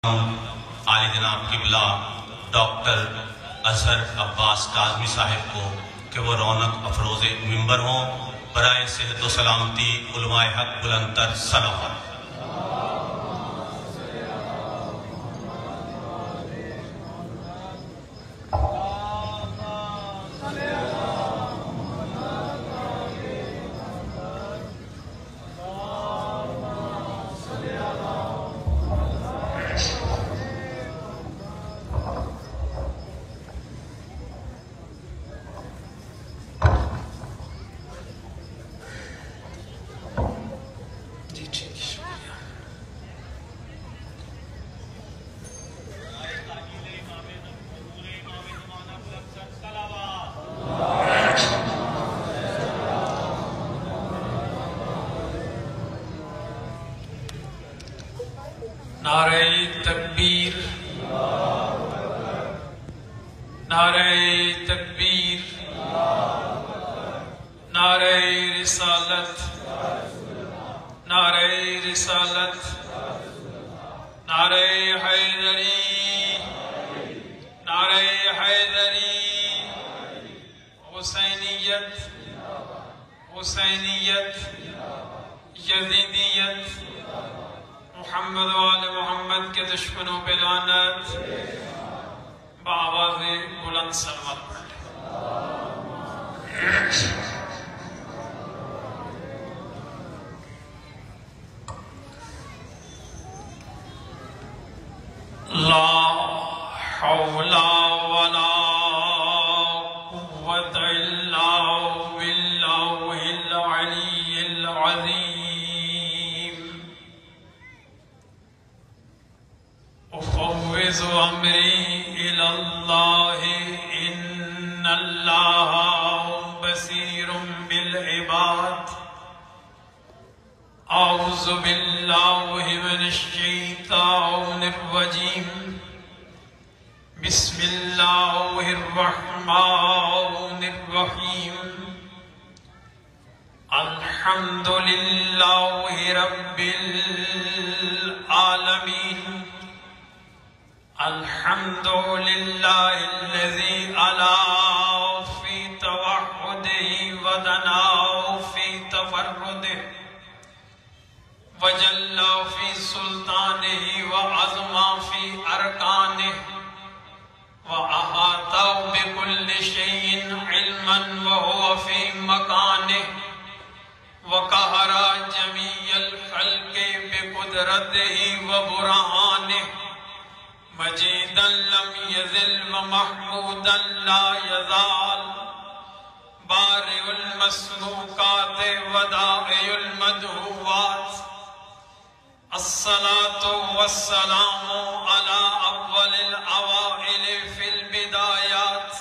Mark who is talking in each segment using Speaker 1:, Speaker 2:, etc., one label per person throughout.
Speaker 1: عالی جناب قبلہ ڈاکٹر اظہر عباس کاظمی صاحب کو کہ وہ رونق افروز ممبر ہوں. برائے صحت و سلامتی علماء حق بلندتر صلوات.
Speaker 2: نعرہ تکبیر، نعرہ تکبیر، نعرہ رسالت، نعرہ رسالت، نعرہ حیدری، نعرہ حیدری، حسینیت، حسینیت، یزیدیت، محمد و آل محمد کے دشمنوں پہ لعنت. بآواز بلند صلوات پڑھ لا حول ولا قوة إلا بالله العلي العظيم. أفوض أمري إلى الله إن الله بصير بالعباد. أعوذ بالله من الشيطان الرجيم. بسم الله الرحمن الرحيم. الحمد لله رب العالمين. الحمد لله الذي علا في توحده ودنا في تفرده وجل في سلطانه وعظم في أركانه وأحاط بكل شيء علما وهو في مكانه وقهر جميع الخلق بقدرته وبرهانه مجيدا لم يزل ومحمودا لا يزال بارئ المسلوقات ودائع المدعوات. الصلاة والسلام على أول الأوائل في البدايات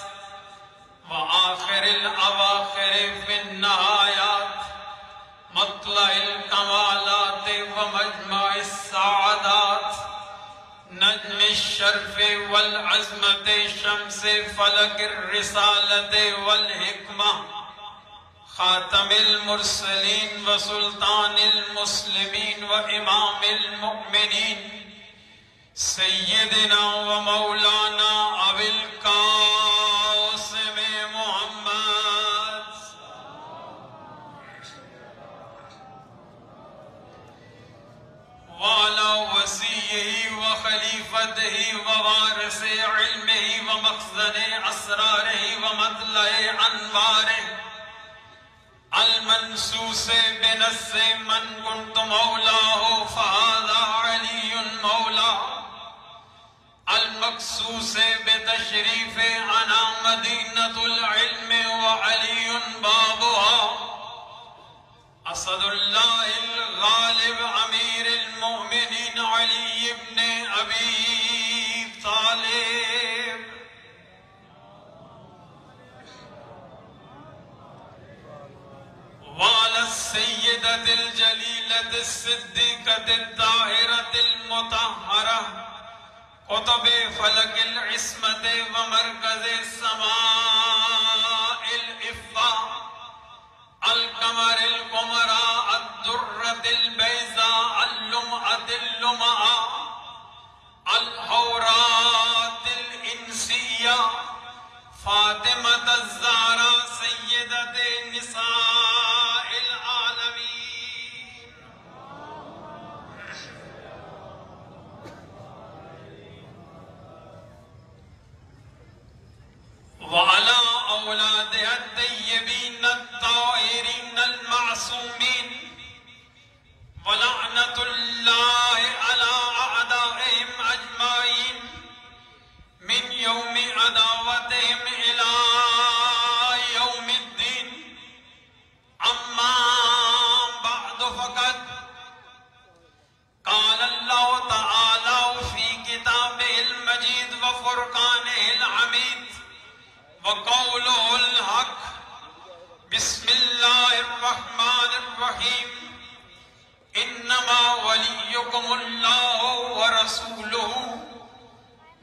Speaker 2: وآخر الأواخر في النهايات. مطلع الكمالات ومجمع السعادات. نجم الشرف والعظمت شمس فلک الرسالت والحکمہ. خاتم المرسلین وسلطان المسلمین وامام المؤمنین. سیدنا ومولانا ابی القاسم محمد وعلى وصیہ وخلیفته ووارث علمه ومخزن اسراره ومطلع انواره. المنصوص بنص من كنت مولاه فهذا علي مولاه. المخصوص بتشریف انا مدینة العلم وعلي بابها. اسد اللہ الغالب امیر المؤمنین علی ابن ابی طالب. وعلى السیدة الجلیلة الصدیقة الطاہرة المطہرة قطب فلک العصمت ومرکز السماء الافا. القمر القمراء الدرة البيضاء اللمعة اللمعة أولادها الطيبين الطاهرين المعصومين ولعنة الله على أعدائهم أجمعين من يوم عداوتهم إلى يوم الدين. أما بعد فقد قال الله تعالى في كتابه المجيد وفرقانه الحميد وقوله الحق: بسم الله الرحمن الرحيم. إنما وليكم الله ورسوله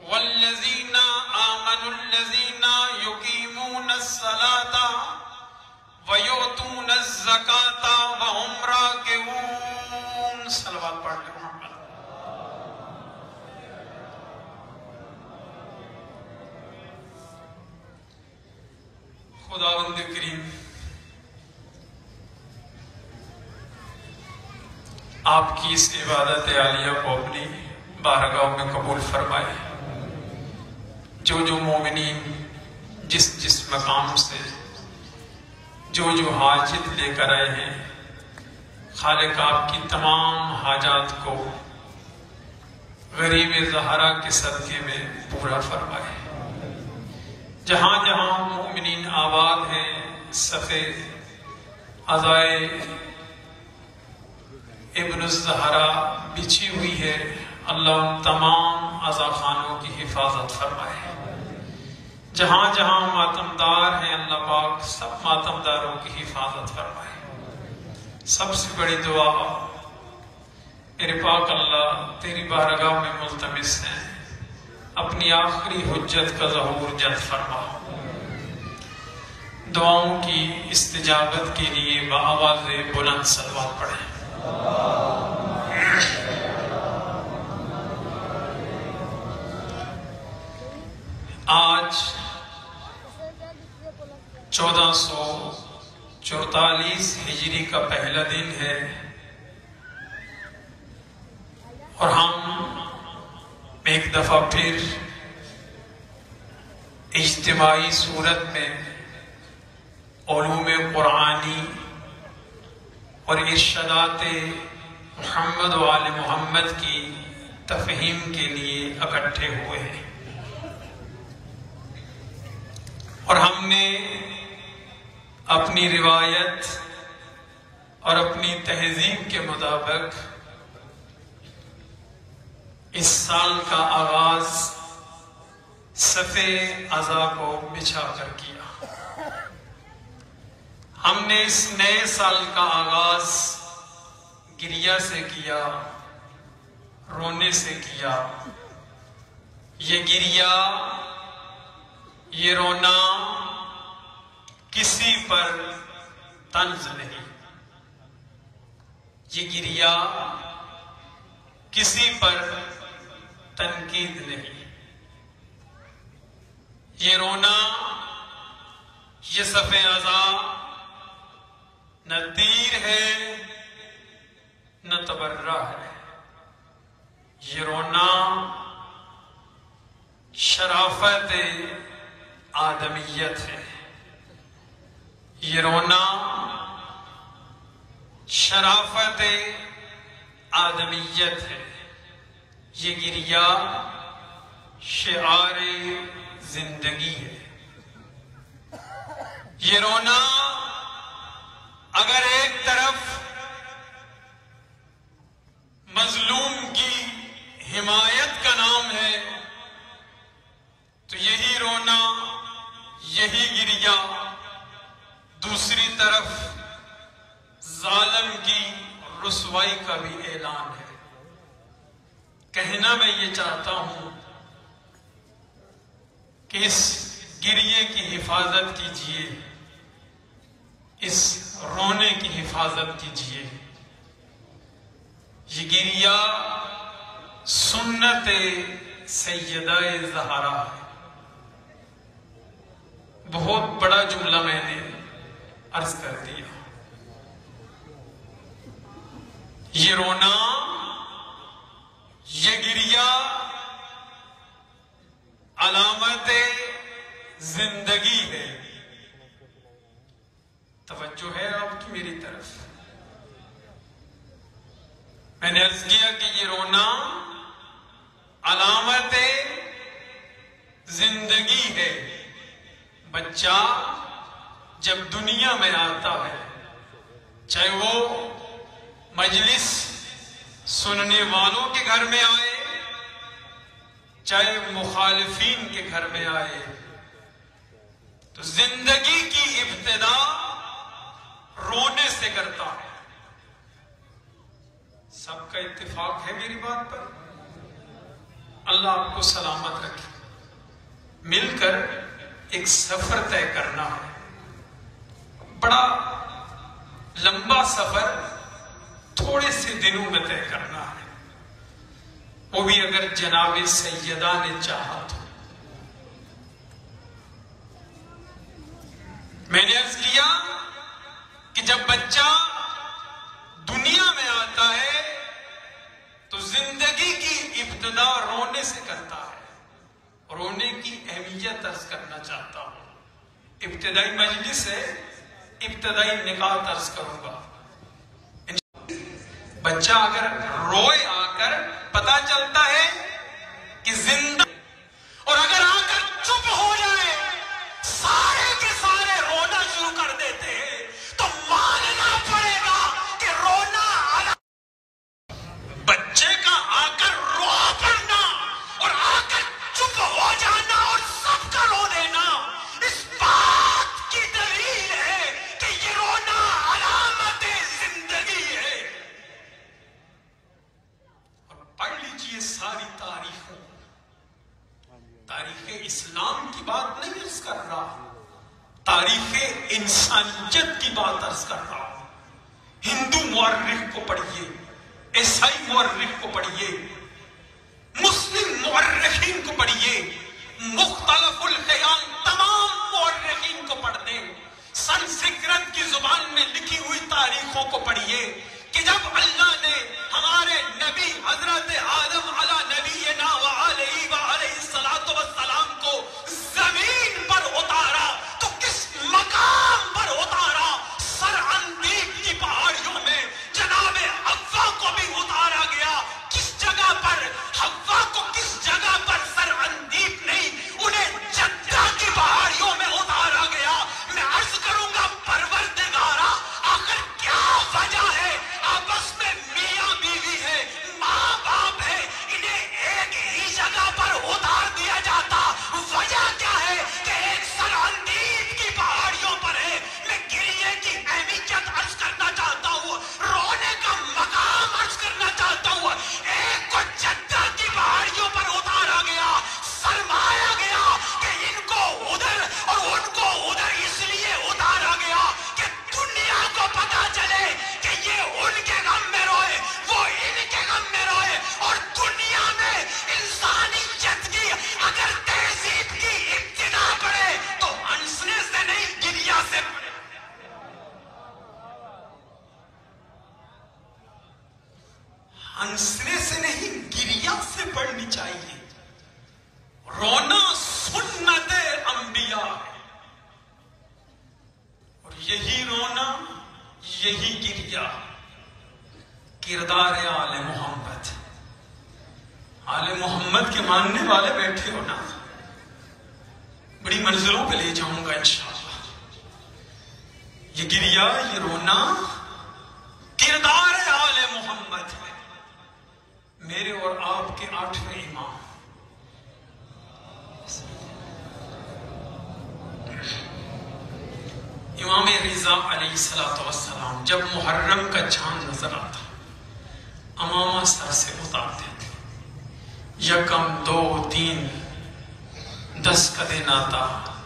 Speaker 2: والذين آمنوا الذين يقيمون الصلاة ويؤتون الزكاة وهم راكعون. صلوات پڑھ لیں محمد. خداوند کریم آپ کی اس عبادت عالیہ کو اپنی بارگاہ میں قبول فرمائے. جو مومنین جس مقام سے جو حاجت لے کر آئے ہیں، خالق آپ کی تمام حاجات کو غریب زہرا کے صدقے میں پورا فرمائے. جہاں جہاں مومنین آباد ہیں، صفے عزائے ابن الزہرا بچھی ہوئی ہے، اللہ ان تمام عزا خانوں کی حفاظت فرمائے. جہاں جہاں ماتمدار ہیں، اللہ پاک سب ماتمداروں کی حفاظت فرمائے. سب سے بڑی دعا میرے پاک اللہ تیری بارگاہ میں ملتمس ہیں، اپنی آخری حجت کا ظہور جلد فرما. دعاؤں کی استجابت کے لیے بآواز بلند صلوات پڑھیں. آج 1444 ہجری کا پہلا دن ہے اور ہم ایک دفعہ پھر اجتماعی صورت میں علوم قرآنی اور ارشادات محمد و آل محمد کی تفہیم کے لیے اکٹھے ہوئے ہیں، اور ہم نے اپنی روایت اور اپنی تہذیب کے مطابق اس سال کا آغاز صفے عزا کو بچھا کر کیا. ہم نے اس نئے سال کا آغاز گریہ سے کیا، رونے سے کیا. یہ گریہ، یہ رونا کسی پر طنز نہیں، یہ گریہ کسی پر تنقید نہیں. یہ رونا، یہ صفے عزا نہ تیر ہے نہ تبرہ ہے. یہ رونا شرافت آدمیت ہے. یہ رونا شرافت آدمیت ہے. یہ گریہ شعار زندگی ہے. یہ رونا اگر ایک طرف مظلوم کی حمایت کا نام ہے تو یہی رونا، یہی گریہ دوسری طرف ظالم کی رسوائی کا بھی اعلان ہے. کہنا میں یہ چاہتا ہوں کہ اس گریے کی حفاظت کیجیے، اس رونے کی حفاظت کیجیے. یہ گریہ سنت سیدہ زہرا ہے. بہت بڑا جملہ میں نے عرض کر دیا. یہ رونا، یہ گریہ علامت زندگی ہے. توجہ ہے آپ کی میری طرف؟ میں نے عرض کیا کہ یہ رونا علامت زندگی ہے. بچہ جب دنیا میں آتا ہے، چاہے وہ مجلس سننے والوں کے گھر میں آئے، چاہے مخالفین کے گھر میں آئے، تو زندگی کی ابتدا رونے سے کرتا ہے. سب کا اتفاق ہے میری بات پر؟ اللہ آپ کو سلامت رکھے. مل کر ایک سفر طے کرنا ہے، بڑا لمبا سفر تھوڑے سے دنوں میں طے کرنا ہے، وہ بھی اگر جناب سیدہ نے چاہا تو. میں نے عرض کیا کہ جب بچہ دنیا میں آتا ہے تو زندگی کی ابتدا رونے سے کرتا ہے. رونے کی اہمیت عرض کرنا چاہتا ہوں. ابتدائی مجلس ہے، ابتدائی نکات عرض کروں گا. بچہ اگر روئے آ کر پتا چلتا ہے کہ زندہ، اور اگر آ کر چپ ہو جائے، سارے کے سارے رونا شروع کر دیتے ہیں، تو ماننا پڑے گا کہ رونا بچے کا آ کر رو پڑنا اور آ کر چپ ہو جانا اور سب کا رو دینا اس بات کی دلیل ہے کہ یہ رونا علامت زندگی ہے. اور پڑھ لیجئے ساری تاریخوں، تاریخ اسلام کی بات نہیں عرض کر رہا، تاریخ انسانیت کی بات عرض کر رہا ہوں. ہندو مورخ کو پڑھیے، عیسائی مورخ کو پڑھیے، مسلم مورخین کو پڑھیے، مختلف الخیال تمام مورخین کو پڑھ دیں. سنسکرت کی زبان میں لکھی ہوئی تاریخوں کو پڑھیے کہ جب اللہ نے ہمارے نبی حضرت آدم علی نبینا وعلیہ وعلیہ الصلوۃ والسلام کو زمین پر اتارا تو کس مقام پر اتارا؟ سر اندیب کی پہاڑیوں میں جناب حوا کو بھی اتارا گیا. کس جگہ پر؟ حوا کو کس جگہ پر سر اندیب نہیں، انہیں جدہ کی پہاڑیوں میں اتارا گیا. میں عرض کروں گا پروردگارا، آخر کیا وجہ ہے؟ آپس میں میاں بیوی ہے، ماں باپ ہے، انہیں ایک ہی جگہ پر اتار دیا جاتا. وجہ کیا ہے کہ ایک سر اندیب کی پہاڑیوں پر ہے. میں گریے کی اہمیت عرض کرنا چاہتا ہوں، رونے کا مقام عرض کرنا چاہتا ہوں. ایک کو جدہ کی پہاڑیوں پر اتارا گیا، فرمایا گیا کہ ان کو ادھر اور ان کو ادھر اس لیے اتارا گیا کہ دنیا کو پتا چلے کہ یہ ان کے غم میں روئے، وہ ان کے غم میں روئے. اور دنیا میں انسانیت کی اگر تہذیب کی ابتدا پڑے تو ہنسنے سے نہیں، گریا سے پڑے. ہنسنے سے نہیں، گریا سے پڑھنی چاہیے. رونا سنت انبیاء ہے، اور یہی رونا، یہی گریا کردار آل محمد. آل محمد کے ماننے والے بیٹھے ہو نا، بڑی منزلوں پہ لے جاؤں گا انشاءاللہ. یہ گریا، یہ رونا کردار آل محمد ہے. میرے اور آپ کے 8ویں امام امام رضا علیہ السلام جب محرم کا چاند نظر آتا، امامہ سر سے اتارتے تھے. یکم، 2، 3، 10 قدے ناتا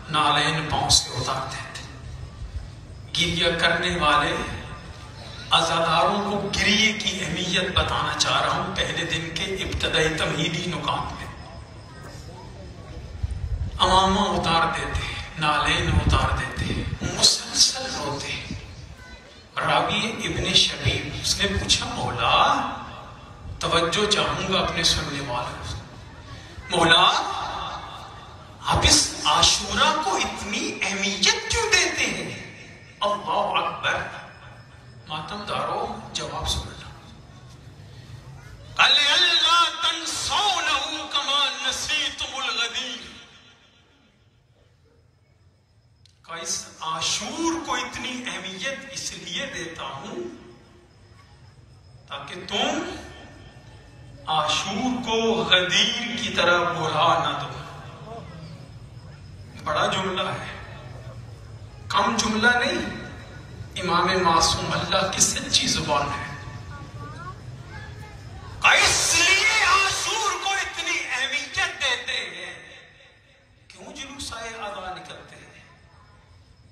Speaker 2: نالین پاؤں سے اتارتے تھے. گریہ کرنے والے عزاداروں کو گریے کی اہمیت بتانا چاہ رہا ہوں پہلے دن کے ابتدائی تمہیدی نکات میں. امامہ اتار دیتے، نالین اتار دیتے، مسلسل روتے. راوی ابن شبیب، اس نے پوچھا مولا، توجہ چاہوں گا اپنے سننے والوں سے، مولا آپ اس عاشورہ کو اتنی اہمیت کیوں دیتے ہیں؟ اللہ اکبر. ماتم دارو جواب سن لو. قال اللہ تنسونه کما نسیتم الغدیر. کہ اس عاشور کو اتنی اہمیت اس لیے دیتا ہوں تاکہ تم عاشور کو غدیر کی طرح بھلا نہ دو. بڑا جملہ ہے، کم جملہ نہیں. امام معصوم اللہ کی سچی زبان ہے. اس لیے عاشور کو اتنی اہمیت دیتے ہیں. کیوں جلوس ادا نکلتے ہیں؟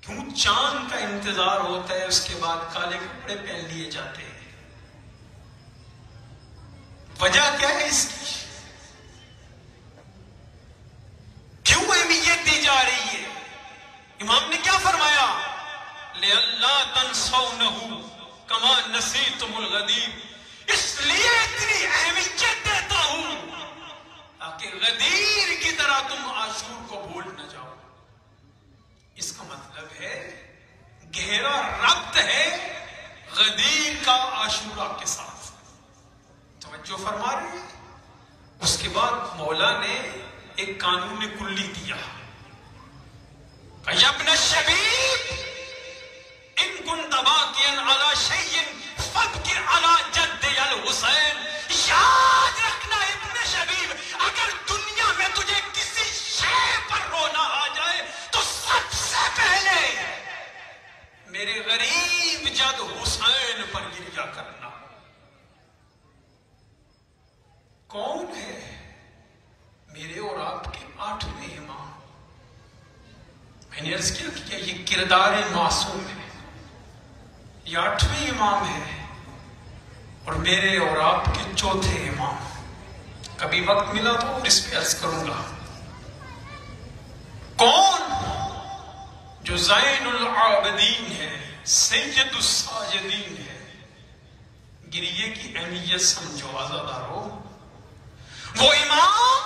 Speaker 2: کیوں چاند کا انتظار ہوتا ہے، اس کے بعد کالے کپڑے پہن لیے جاتے ہیں؟ وجہ کیا ہے اس کی؟ کیوں اہمیت دی جا رہی ہے؟ امام نے کیا فرمایا؟ لِأَلَّا تَنْسَوْنَهُ كَمَا نَسِيتُمُ الْغَدِيرَ. اس لیے اتنی اہمیت دیتا ہوں تاکہ غدیر کی طرح تم عاشور کو بھول نہ جاؤ. اس کا مطلب ہے گہرا ربط ہے غدیر کا عاشورہ کے ساتھ. توجہ فرما رہے ہیں. اس کے بعد مولا نے ایک قانون کلی دیا. یا ابن الشبیب ان كنت باقیا علی شیء فابکی علی جدی الحسین. یاد رکھنا ابن شبیب، اگر دنیا میں تجھے کسی شے پر رونا آ جائے تو سب سے پہلے میرے غریب جد حسین پر گریا کرنا. کون ہے؟ میرے اور آپ کے 8ویں امام. میں نے عرض کیا کہ یہ کردار معصوم ہے. یہ 8ویں امام ہے اور میرے اور آپ کے 4تھے امام. کبھی وقت ملا تو اس پہ عرض کروں گا. کون؟ جو زین العابدین ہے، سید الساجدین ہے. گریے کی اہمیت سمجھو عزادارو. وہ امام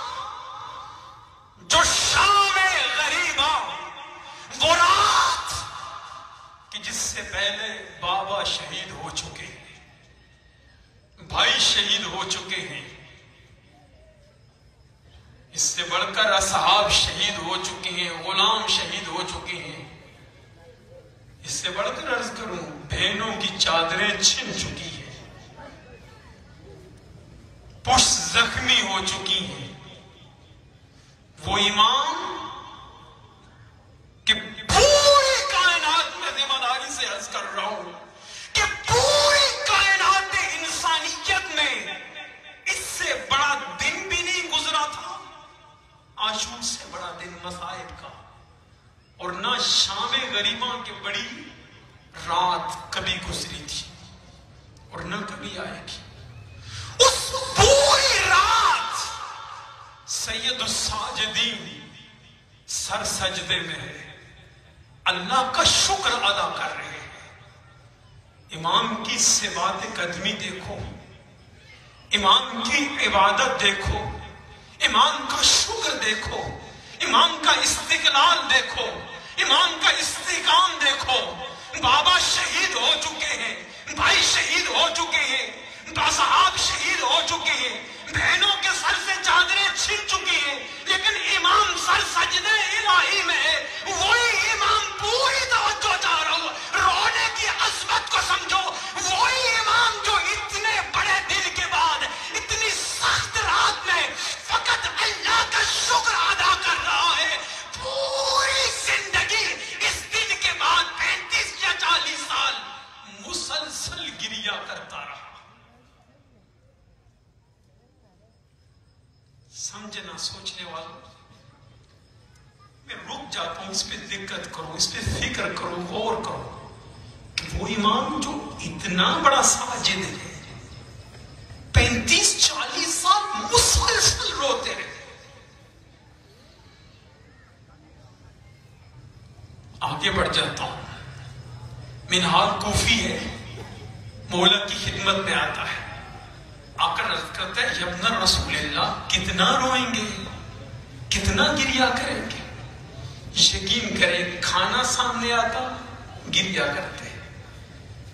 Speaker 2: جو شام غریبہ، وہ رات کہ جس سے پہلے بابا شہید ہو چکے ہیں، بھائی شہید ہو چکے ہیں، اس سے بڑھ کر اصحاب شہید ہو چکے ہیں، غلام شہید ہو چکے ہیں. اس سے بڑھ کر عرض کروں بہنوں کی چادریں چھن چکی ہیں، پشت زخمی ہو چکی ہیں. وہ امام کہ پوری کائنات میں ذمہ داری سے عرض کر رہا ہوں کہ پوری کائنات انسانیت میں اس سے بڑا دن بھی نہیں گزرا تھا عاشور سے بڑا دن مصائب کا، اور نہ شام غریباں کی بڑی رات کبھی گزری تھی اور نہ کبھی آئے گی. اس پوری رات سید الساجدین سر سجدے میں اللہ کا شکر ادا کر رہے ہیں. امام کی سبات قدمی دیکھو، امام کی عبادت دیکھو، امام کا شکر دیکھو، امام کا استقلال دیکھو، امام کا استحکام دیکھو. بابا شہید ہو چکے ہیں، بھائی شہید ہو چکے ہیں، صحاب شہید ہو چکے ہیں، بہنوں کے سر سے چادریں چھن چکی ہیں، لیکن امام سر سجدے الہی میں ہے. وہی امام، پوری توجہ چاہ رہا ہوں، رونے کی عظمت کو سمجھو. وہی امام جو اتنے بڑے دن کے بعد اتنی سخت رات میں فقط اللہ کا شکر ادا کر رہا ہے. پوری زندگی اس دن کے بعد 35 یا 40 سال مسلسل گریا کرتا رہا. سمجھنا سوچنے والوں، میں رک جاتا ہوں. اس پہ دقت کرو، اس پہ فکر کرو، غور کرو کہ وہ امام جو اتنا بڑا ساجد ہے 35-40 سال مسلسل روتے رہے. آگے بڑھ جاتا ہوں. منہال کوفی ہے، مولا کی خدمت میں آتا ہے، آ کر عرض کرتا ہے ابن رسول اللہ کتنا روئیں گے، کتنا گریا کریں گے. یقین کریں کھانا سامنے آتا گریا کرتے،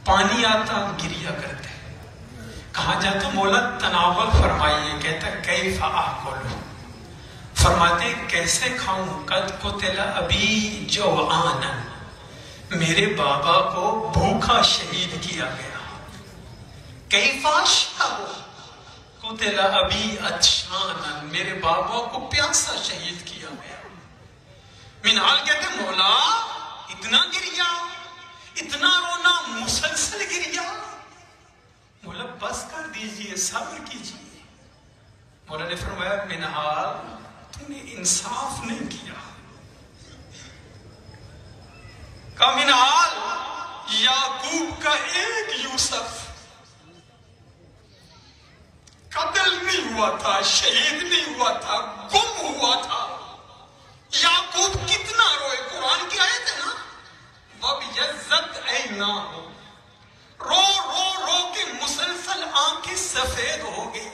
Speaker 2: پانی آتا گریا کرتے. کہا جاتا مولا تناول فرمائیے، کہتا کیف آکلو، فرماتے کیسے کھاؤں، قد قتل ابی جوعانا، میرے بابا کو بھوکا شہید کیا گیا. کیف اشرب قتل ابی عطشانا، میرے بابا کو پیاسا شہید کیا گیا. منہال کہتے مولا اتنا گریا، اتنا رونا، مسلسل گریا. مولا بس کر دیجئے، صبر کیجئے. مولا نے فرمایا منہال تم نے انصاف نہیں کیا. کہا منہال یعقوب کا ایک یوسف قتل نہیں ہوا تھا، شہید نہیں ہوا تھا، گم ہوا تھا. یعقوب کتنا روئے، قرآن کی آیت ہے نا، وَبْيَضَّتْ عَيْنَاهُ، رو رو رو کے مسلسل آنکھیں سفید ہو گئی.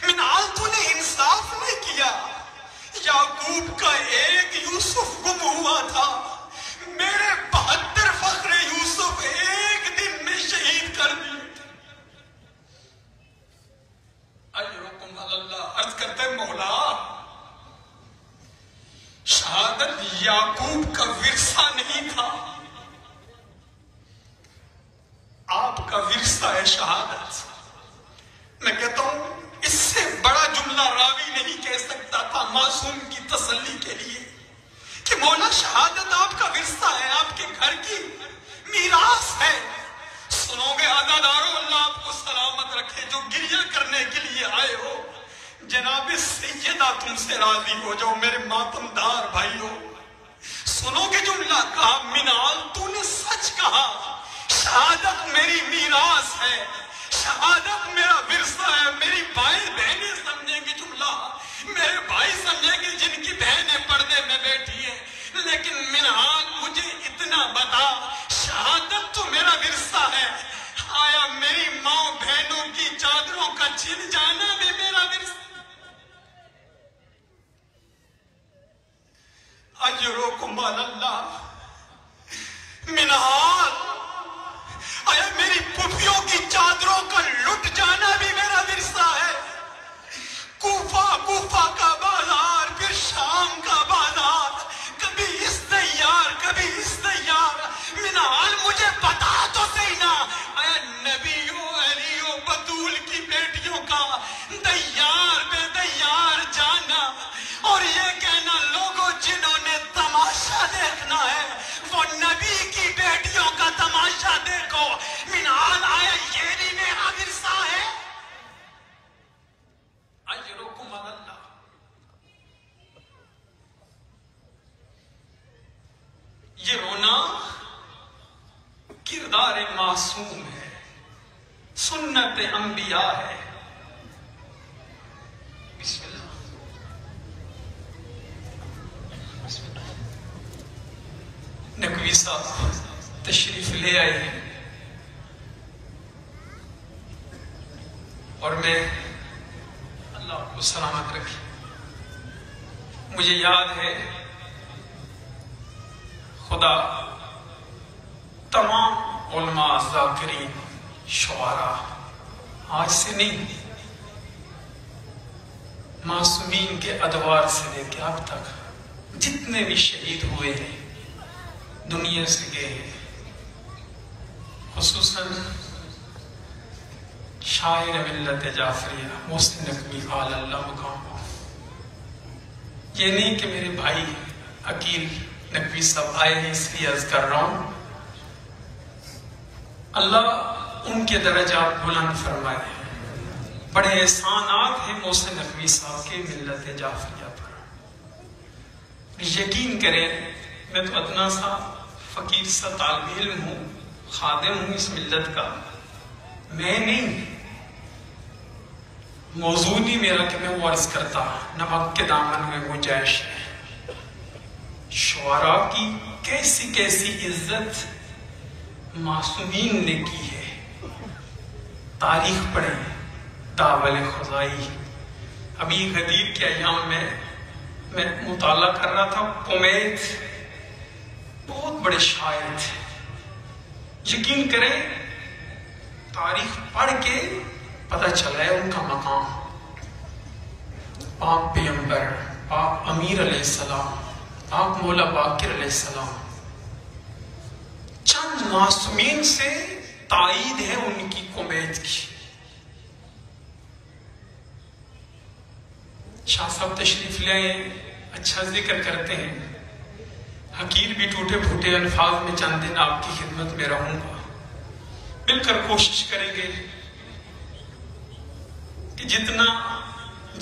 Speaker 2: منال تو نے انصاف نہیں کیا. یعقوب کا ایک یوسف گم ہوا تھا، میرے 72 فخر یوسف ایک دن میں شہید کر دیے. اجرکم اللہ. عرض کرتے مولا شہادت یعقوب کا ورثہ نہیں تھا، آپ کا ورثہ ہے شہادت. میں کہتا ہوں اس سے بڑا جملہ راوی نہیں کہہ سکتا تھا معصوم کی تسلی کے لیے کہ مولا شہادت آپ کا ورثہ ہے، آپ کے گھر کی میراث ہے. سنو گے عزادارو، اللہ آپ کو سلامت رکھے جو گریہ کرنے کے لیے آئے ہو. جناب سیدہ تم سے راضی ہو جاؤ میرے ماتم دار بھائیو. سنو گے جملہ کہا منال تو نے سچ کہا، شہادت میری میراث ہے، شہادت میرا ورثہ ہے. میری بھائی بہنیں سمجھیں گے جملہ، میرے بھائی سمجھیں گے جن کی بہنیں پردے میں بیٹھی ہیں. لیکن منال مجھے اتنا بتا، شہادت تو میرا ورثہ ہے، آیا میری ماں بہنوں کی چادروں کا چھن جانا بھی میرا ورثہ؟ اجرکم اللہ. منال آیا میری پھوپھیوں کی چادروں کا لٹ جانا بھی میرا ورثہ ہے؟ کوفہ کا بازار، پھر شام کا بازار، کبھی اس دیار کبھی اس دیار. منال مجھے بتا تو صحیح نا، آیا نبیوں علیوں بطول کی بیٹیوں کا دیار بے دیار جانا اور یہ کہنا لوگوں جنہوں نے تماشا دیکھنا ہے وہ نبی کی بیٹیوں کا تماشا دیکھو. منال آیا یہ نہیں میرا ورثہ ہے؟ اجرکم اللہ. یہ رونا کردار معصوم ہے، سنت انبیاء ہے. بسم اللہ. نقوی صاحب تشریف لے آئے ہیں اور میں اللہ کو سلامت رکھے. مجھے یاد ہے خدا تمام علماء ذاکرین شعراء آج سے نہیں، معصومین کے ادوار سے لے کے اب تک جتنے بھی شہید ہوئے ہیں دنیا سے گئے ہیں، خصوصاً شاعر ملت جعفریہ محسن نقوی قال اللہ مقام. یہ نہیں کہ میرے بھائی عقیل نقوی صاحب آئے ہیں اس لیے عرض کر رہا ہوں، اللہ ان کے درجات بلند فرمائے. بڑے احسانات ہیں محسن نقوی صاحب کے ملت جعفریہ پر. یقین کریں میں تو ادنا سا فقیر سا طالب علم ہوں، خادم ہوں اس ملت کا. میں نہیں، موضوع نہیں میرا کہ میں وہ عرض کرتا نمک کے دامن میں گنجائش ہے. شعراء کی کیسی کیسی عزت معصومین نے کی ہے. تاریخ پڑھیں، داول خزائی. ابھی غدیر کے ایام میں مطالعہ کر رہا تھا، کمیت بہت بہت بڑے شاعر تھے. یقین کریں تاریخ پڑھ کے پتہ چلا ہے ان کا مقام. پاک پیغمبر، پاک امیر علیہ السلام، پاک مولا باقر علیہ السلام، چند معصومین سے تائید ہے ان کی کمیت کی. شاہ صاحب تشریف لائیں، اچھا ذکر کرتے ہیں. حقیر بھی ٹوٹے پھوٹے الفاظ میں چند دن آپ کی خدمت میں رہوں گا. مل کر کوشش کریں گے کہ جتنا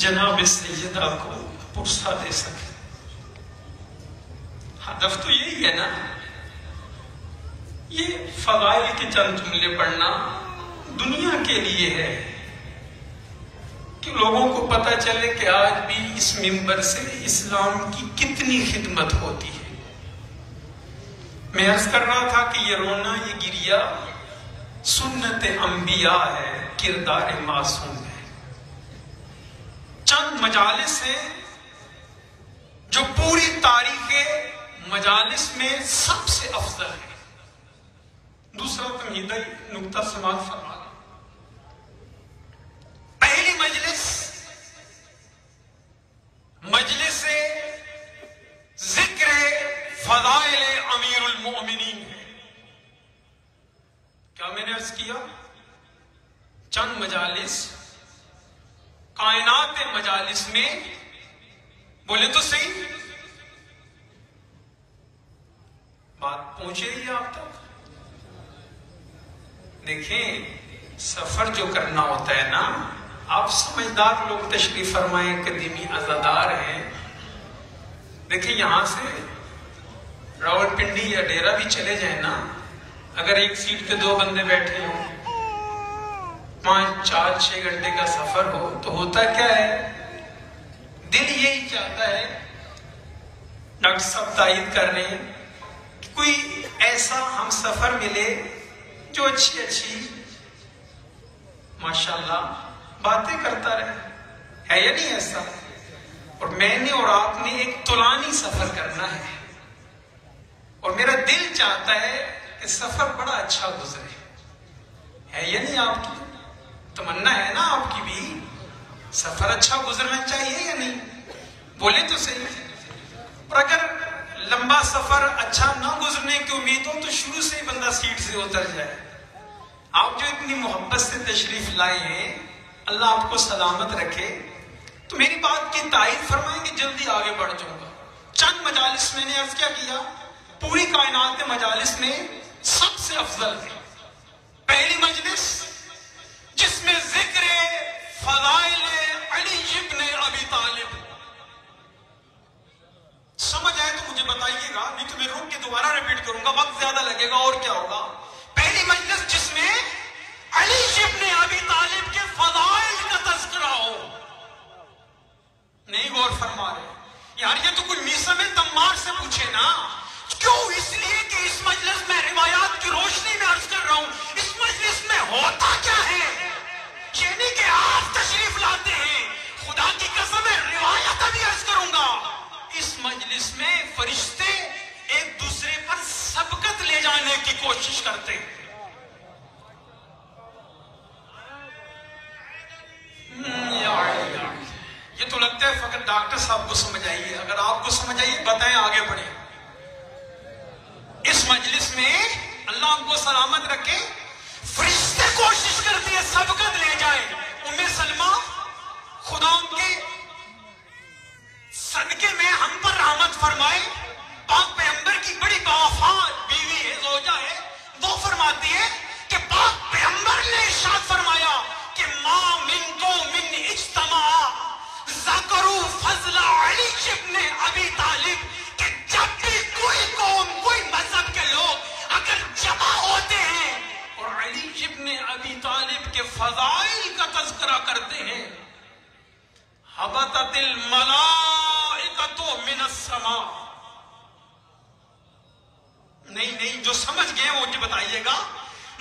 Speaker 2: جناب سیدہ کو پرسہ دے سکے. ہدف تو یہی ہے نا. یہ فضائل کے چند جملے پڑھنا دنیا کے لیے ہے کہ لوگوں کو پتہ چلے کہ آج بھی اس منبر سے اسلام کی کتنی خدمت ہوتی ہے. میں عرض کر رہا تھا کہ یہ رونا، یہ گریا سنت انبیاء ہے، کردار معصوم ہے. چند مجالس ہیں جو پوری تاریخ مجالس میں سب سے افضل ہے. دوسرا تمہیدی نقطہ سماعت فرما لیں. پہلی مجلس مجلس ذکر فضائل امیر المؤمنین ہے. کیا میں نے عرض کیا؟ چند مجالس کائنات مجالس میں، بولے تو صحیح، بات پہنچ رہی ہے آپ تک؟ دیکھیں سفر جو کرنا ہوتا ہے نا، آپ سمجھدار لوگ تشریف فرمائیں، قدیمی عزادار ہیں. دیکھیں یہاں سے راول پنڈی یا ڈیرا بھی چلے جائیں نا، اگر ایک سیٹ پہ 2 بندے بیٹھے ہوں، 5 4 6 گھنٹے کا سفر ہو تو ہوتا کیا ہے؟ دل یہی چاہتا ہے، ڈاکٹر صاحب تائید کر رہے ہیں، کہ کوئی ایسا ہم سفر ملے جو اچھی اچھی ماشاءاللہ باتیں کرتا رہے. ہے یا نہیں ایسا؟ اور میں نے اور آپ نے ایک طولانی سفر کرنا ہے، اور میرا دل چاہتا ہے کہ سفر بڑا اچھا گزرے. ہے یا نہیں؟ آپ کی تمنا ہے نا، آپ کی بھی سفر اچھا گزرنا چاہیے یا نہیں؟ بولے تو صحیح. اور اگر لمبا سفر اچھا نہ گزرنے کی امید ہو تو شروع سے ہی بندہ سیٹ سے اتر جائے. آپ جو اتنی محبت سے تشریف لائے ہیں، اللہ آپ کو سلامت رکھے. تو میری بات کی تائید فرمائیں کہ جلدی آگے بڑھ جاؤں گا. چند مجالس میں نے عرض کیا کیا، پوری کائنات کے مجالس میں سب سے افضل ہے. پہلی مجلس جس میں ذکر فضائل علی ابن ابی طالب. سمجھ آئے تو مجھے بتائیے گا، نہیں تو میں روک کے دوبارہ ریپیٹ کروں گا، وقت زیادہ لگے گا اور کیا ہوگا. پہلی مجلس جس میں علی ابن ابی طالب کے فضائل کا تذکرہ ہو. نہیں غور فرما رہے یار، یہ تو کوئی میسم تمار سے پوچھے نا. کیوں؟ اس لیے کہ اس مجلس میں روایات کی روشنی میں عرض کر رہا ہوں، اس مجلس میں ہوتا کیا ہے. یہ نہیں کہ آپ تشریف لاتے ہیں، خدا کی قسم ہے روایت ابھی عرض کروں گا. اس مجلس میں فرشتے ایک دوسرے پر سبقت لے جانے کی کوشش کرتے ہیں. یہ تو لگتا ہے فقط ڈاکٹر صاحب کو سمجھ آئیے. اگر آپ کو سمجھ آئیے بتائیں، آگے بڑھیں. اس مجلس میں اللہ ہم کو سلامت رکھے، فرشتے کوشش کرتے ہیں سبقت لے جائیں. ام سلمہ خدا ان کے صدقے میں ہم پر رحمت فرمائے، پاک پیغمبر کی بڑی باوفا بیوی ہے، زوجہ ہے. وہ فرماتی ہے کہ پاک پیغمبر نے ارشاد فرمایا کہ ما منکم من اجتماع ذکروا فضل علی ابن ابی طالب، کہ جب بھی کوئی قوم، کوئی مذہب کے لوگ اگر جمع ہوتے ہیں اور علی ابن ابی طالب کے فضائل کا تذکرہ کرتے ہیں، حبطت الملائکۃ من السماء. نہیں جو سمجھ گئے وہ مجھے بتائیے گا.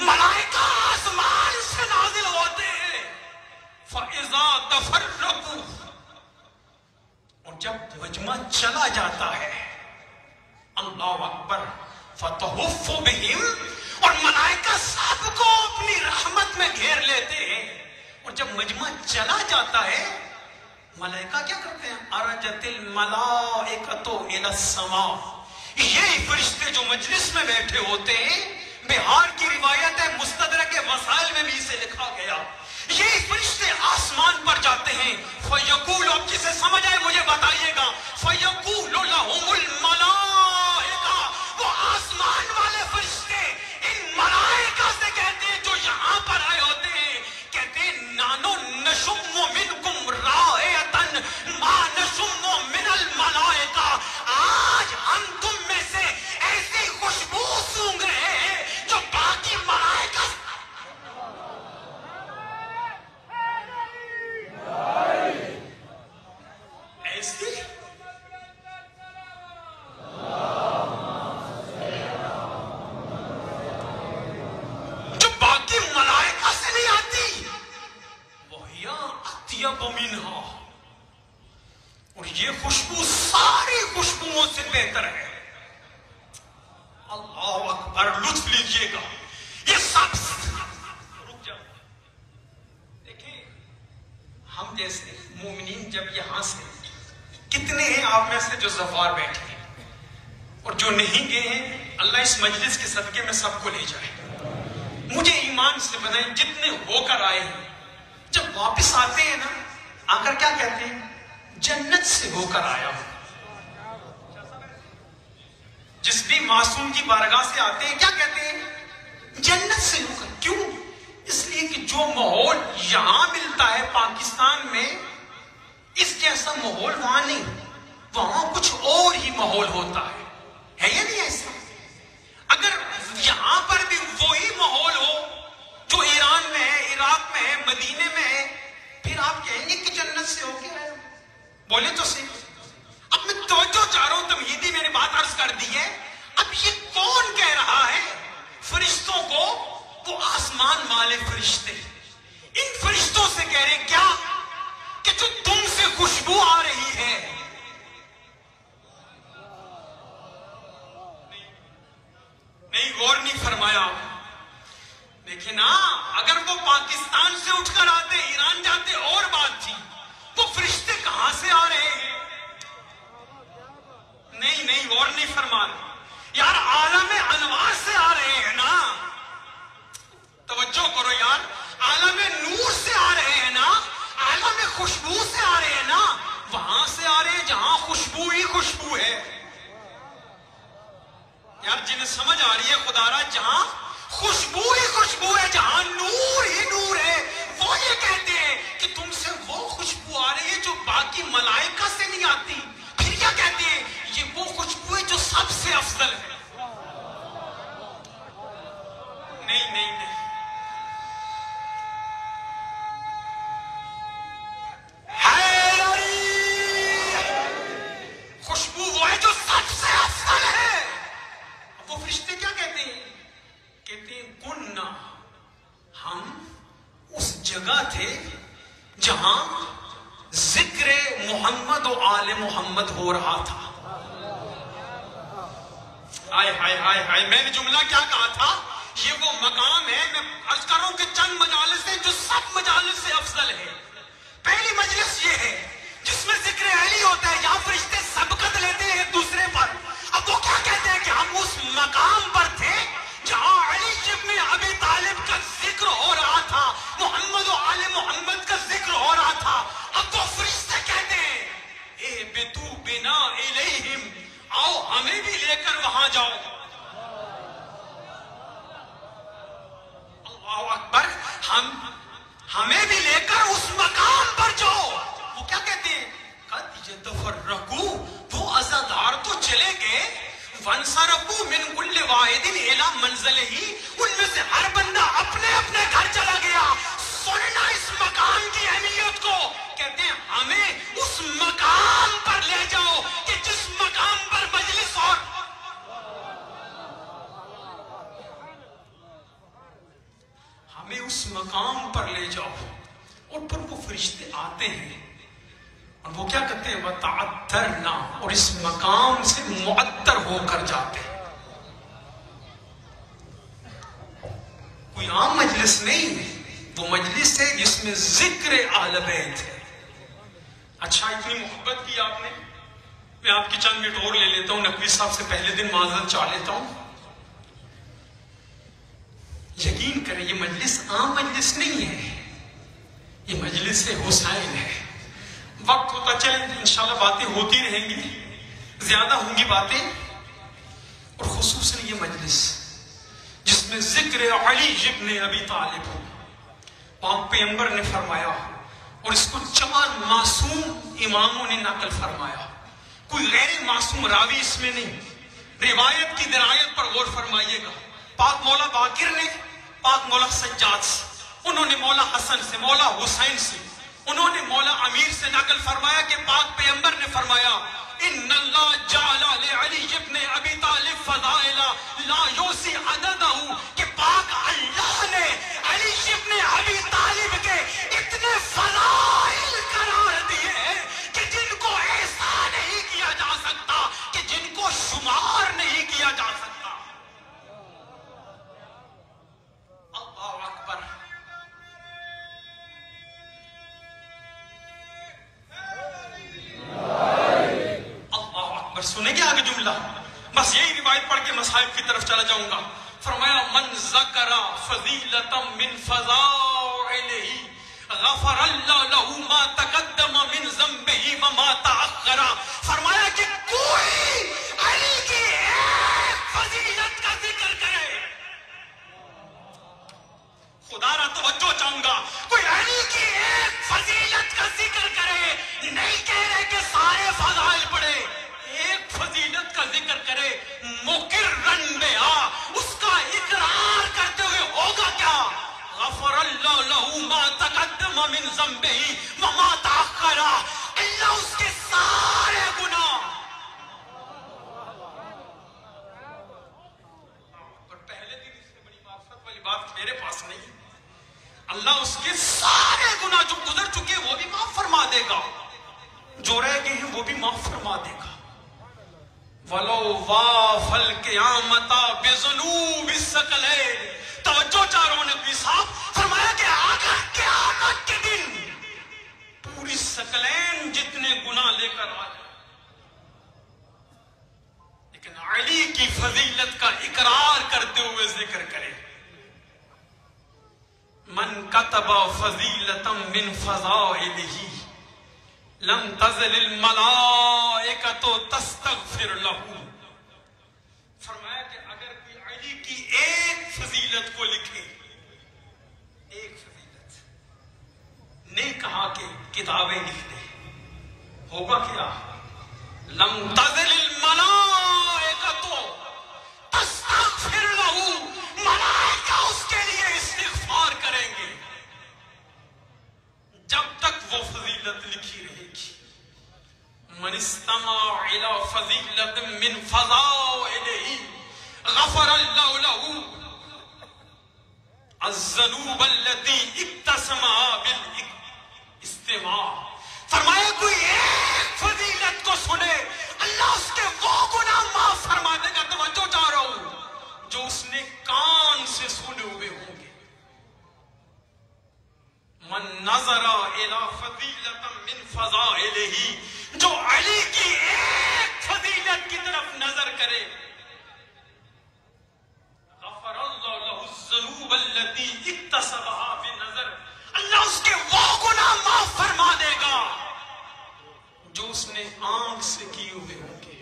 Speaker 2: ملائکہ آسمان سے نازل ہوتے ہیں، فَإِذَا تَفَرَّقُوا، اور جب مجمع چلا جاتا ہے، اللہ اکبر، فتحف بہم، اور ملائکہ سب کو اپنی رحمت میں گھیر لیتے ہیں. اور جب مجمع چلا جاتا ہے ملائکہ کیا کرتے ہیں؟ ارجت الملائکۃ الی السماء. یہ فرشتے جو مجلس میں بیٹھے ہوتے ہیں، بہار کی روایت ہے، مستدرک وسائل میں بھی اسے لکھا گیا، یہ فرشتے آسمان پر جاتے ہیں. فیقول، اب جسے سمجھ آئے مجھے بتائیے گا، فیقول لہم الملائکہ، وہ آسمان والے فرشتے ان ملائکہ سے کہتے ہیں جو یہاں پر آئے ہوتے ہیں، کہتے ہیں نانو نشم منکم رائتن ما نشم من الملائکہ، آج ہم تم میں سے ایسی خوشبو سونگ رہے ہیں جو باقی ملائکہ ایسی جو باقی ملائکہ سے نہیں آتی. وہی اطیب منہا، اور یہ خوشبو ساری خوشبوؤں سے بہتر ہے. اللہ اکبر، لطف لیجئے گا. یہ سب رک جاؤ. دیکھیں ہم جیسے مومنین جب یہاں سے، کتنے ہیں آپ میں سے جو ظفار بیٹھے ہیں اور جو نہیں گئے ہیں، اللہ اس مجلس کے صدقے میں سب کو لے جائے. مجھے ایمان سے بتائیں جتنے ہو کر آئے ہیں، جب واپس آتے ہیں نا، آ کر کیا کہتے ہیں؟ جنت سے ہو کر آیا ہوں. جس بھی معصوم کی بارگاہ سے آتے ہیں کیا کہتے ہیں؟ جنت سے ہو کر. کیوں؟ اس لیے کہ جو ماحول یہاں ملتا ہے پاکستان میں، اس جیسا ماحول وہاں نہیں. وہاں کچھ اور ہی ماحول ہوتا ہے یا نہیں ایسا؟ اگر یہاں پر بھی وہی ماحول ہو جو ایران میں ہے، عراق میں ہے، مدینے میں ہے، پھر آپ کہیں گے کہ جنت سے ہو کے آئے. بولے تو صحیح. اب میں توجہ چاہ رہا ہوں، تمہیدی میں نے بات عرض کر دی ہے. اب یہ کون کہہ رہا ہے فرشتوں کو؟ وہ آسمان والے فرشتے. ان فرشتوں سے کہہ رہے کیا؟ کہ جو تم سے خوشبو آ رہی ہے، نہیں غور نہیں فرمایا. دیکھیں نا، اگر وہ پاکستان سے اٹھ کر آتے، ایران جاتے، اور بات تھی. وہ فرشتے کہاں سے آ رہے ہیں؟ نہیں غور نہیں فرما یار. عالم انوار سے آ رہے ہیں نا. توجہ کرو یار. عالم نور سے آ رہے ہیں نا، عالم خوشبو سے آ رہے ہیں نا. وہاں سے آ رہے ہیں جہاں خوشبو ہی خوشبو ہے. یار جنہیں سمجھ آ رہی ہے خدا را، جہاں خوشبو ہی خوشبو ہے، جہاں نور ہی نور ہے، وہ یہ کہتے ہیں کہ تم سے وہ خوشبو آ رہی ہے جو باقی ملائکہ سے نہیں آتی. پھر کیا کہتے ہیں؟ یہ وہ خوشبو ہے جو سب سے افضل ہے. نہیں خوشبو وہ ہے جو سب سے افضل ہے. وہ فرشتے کیا کہتے ہیں؟ کہتے ہیں کننا، ہم اس جگہ تھے جہاں ذکر محمد و آل محمد ہو رہا تھا. ہائے ہائے ہائے ہائے، میں نے جملہ کیا کہا تھا؟ یہ وہ مقام ہے، میں عرض کر رہا ہوں کہ چند مجالس ہیں جو سب مجالس سے افضل ہے. پہلی مجلس یہ ہے جس میں ذکر علی ہوتا ہے، یہاں فرشتے سبقت لیتے ہیں ایک دوسرے پر. اب وہ کیا کہتے ہیں کہ ہم اس مقام پر تھے جہاں علی ابن ابی طالب کا ذکر ہو رہا تھا، محمد و آل محمد کا ذکر ہو رہا تھا. اب وہ فرشتے کہتے ہیں اے بتو بنا الیہم، آؤ ہمیں بھی لے کر وہاں جاؤ. اللہ اکبر، ہمیں بھی لے کر اس مقام پر جاؤ. وہ کیا کہتے ہیں؟ قد یتفرقوا، وہ عزادار تو چلے گئے، وانصرفوا من کل واحد الی منزلہ، ان میں سے ہر بندہ اپنے اپنے گھر چلا گیا. سننا اس مقام کی اہمیت کو. کہتے ہیں ہمیں اس مقام پر لے جاؤ کہ جس مقام پر مجلس اور ہمیں اس مقام پر لے جاؤ. اور پھر وہ فرشتے آتے ہیں اور وہ کیا کہتے ہیں؟ وَتَعَطَّرْنَا، اور اس مقام سے معطر ہو کر جاتے ہیں. کوئی عام مجلس نہیں ہے، وہ مجلس ہے جس میں ذکر اہل بیت ہے۔ اچھا اتنی محبت کی آپ نے، میں آپ کی چند منٹ اور لے لیتا ہوں، نقوی صاحب سے پہلے دن معذرت چاہ لیتا ہوں۔ یقین کریں یہ مجلس عام مجلس نہیں ہے، یہ مجلس حسین ہے۔ وقت ہوتا چلے انشاءاللہ باتیں ہوتی رہیں گی، زیادہ ہوں گی باتیں، اور خصوصاً یہ مجلس جس میں ذکر علی ابن ابی طالب ہو، پاک پیغمبر نے فرمایا اور اس کو 4 معصوم اماموں نے نقل فرمایا، کوئی غیر معصوم راوی اس میں نہیں۔ روایت کی درایت پر غور فرمائیے گا۔ پاک مولا باقر نے پاک مولا سجاد سے، انہوں نے مولا حسن سے، مولا حسین سے، انہوں نے مولا امیر سے نقل فرمایا کہ پاک پیغمبر نے فرمایا ان اللہ جعل لعلی ابن ابی طالب فضائل لا یوسی عددہ، کہ پاک اللہ نے علی ابن ابی طالب کے اتنے فضائل قرار دیے ہیں کہ جن کو احصاء نہیں کیا جا سکتا، کہ جن کو شمار نہیں کیا جا سکتا۔ اللہ اکبر۔ سنیں گے آگے جملہ، بس یہی روایت پڑھ کے مصائب کی طرف چلا جاؤں گا۔ فرمایا من ذکر فضیلتا من فضائلہ غفر اللہ لہ ما تقدم من ذنبہ وما تأخر۔ فرمایا کہ کوئی علی کی ایک فضیلت کا ذکر کرے، خدا را توجہ چاہوں گا، کوئی علی کی ایک فضیلت کا ذکر کرے، نہیں کہہ رہے کہ سارے فضائل پڑھے، ایک فضیلت کا ذکر کرے، مقرن بہا، اس کا اقرار کرتے ہوئے ہوگا کیا؟ غفر اللہ لہ ما تقدم من ذنبہ وما تأخر، اللہ اس کے سارے گناہ، اور پہلے دن اس سے بڑی معرفت والی بات میرے پاس نہیں، اللہ اس کے سارے گناہ جو گزر چکے وہ بھی معاف فرما دے گا، جو رہ گئے ہیں وہ بھی معاف فرما دے گا۔ وَلَوْ وَافَ الْقِيَامَةَ بِذُنُوبِ الثَّقَلَيْنِ۔ توجہ چاروں نبی صاحب، فرمایا کہ اگر قیامت کے دن پوری ثقلین جتنے گناہ لے کر آ جائے، لیکن علی کی فضیلت کا اقرار کرتے ہوئے ذکر کرے، من کتب فضیلتا من فضائلہ لم تزل الملائکۃ تستغفر لہ۔ فرمایا کہ اگر کوئی علی کی ایک فضیلت کو لکھے، ایک فضیلت، نہیں کہا کہ کتابیں لکھ دے، ہوگا کیا؟ لم تزل الملائکۃ تستغفر لہ، ملائکہ اس کے لیے استغفار کریں گے جب تک وہ فضیلت لکھی رہے گی۔ من استمع الى فضیلت من فضائلہ غفر اللہ لہ الذنوب التي اقتسمها بالاستماع۔ فرمایا کوئی ایک فضیلت کو سنے، اللہ اس کے وہ گناہ معاف فرما دے گا۔ توجہ چاہ رہا ہوں، جو اس نے کان سے سنے ہوئے ہوں گے۔ من نظر الى فضیلت من فضائلہ، جو علی کی ایک فضیلت کی طرف نظر کرے، غفر اللہ لہ الذنوب التي اقتسبها بنظر، اللہ اس کے وہ گناہ معاف فرما دے گا جو اس نے آنکھ سے کیے ہوئے ہوں گے۔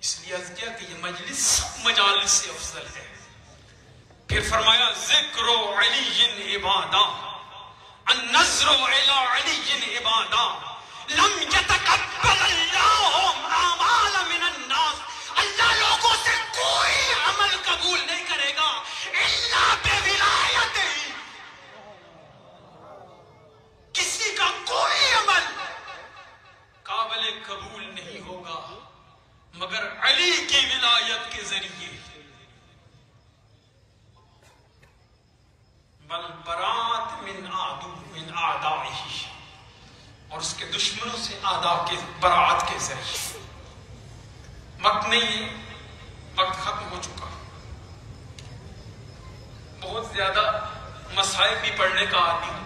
Speaker 2: اس لیے عرض کیا کہ یہ مجلس سب مجالس سے افضل ہے۔ پھر فرمایا ذکر علی عبادہ، النظر الی علی عبادہ، لم یتقبل اللہ اعمال من الناس، اللہ لوگوں سے کوئی عمل قبول نہیں کرے گا الا بولایتہ، کسی کا کوئی عمل قابل قبول نہیں ہوگا مگر علی کی ولایت کے ذریعے۔ برات من اعدائہ، اور اس کے دشمنوں سے اعداء کے برات کے ذریعے۔ وقت نہیں ہے، وقت ختم ہو چکا، بہت زیادہ مصائب بھی پڑھنے کا عادی ہوں،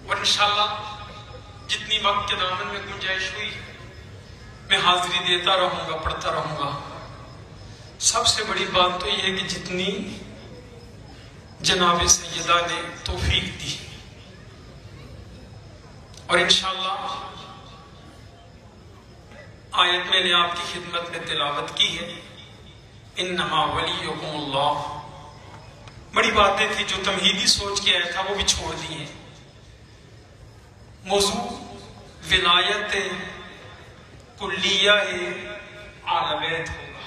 Speaker 2: اور انشاءاللہ جتنی وقت کے دامن میں گنجائش ہوئی میں حاضری دیتا رہوں گا، پڑھتا رہوں گا۔ سب سے بڑی بات تو یہ ہے کہ جتنی جناب سیدہ نے توفیق دی، اور انشاءاللہ آیت میں نے آپ کی خدمت میں تلاوت کی ہے، انما ولیکم اللہ۔ بڑی باتیں تھی جو تمہیدی سوچ کے آیا تھا وہ بھی چھوڑ دی ہیں۔ موضوع ولایت کلیہ اہل بیت ہوگا۔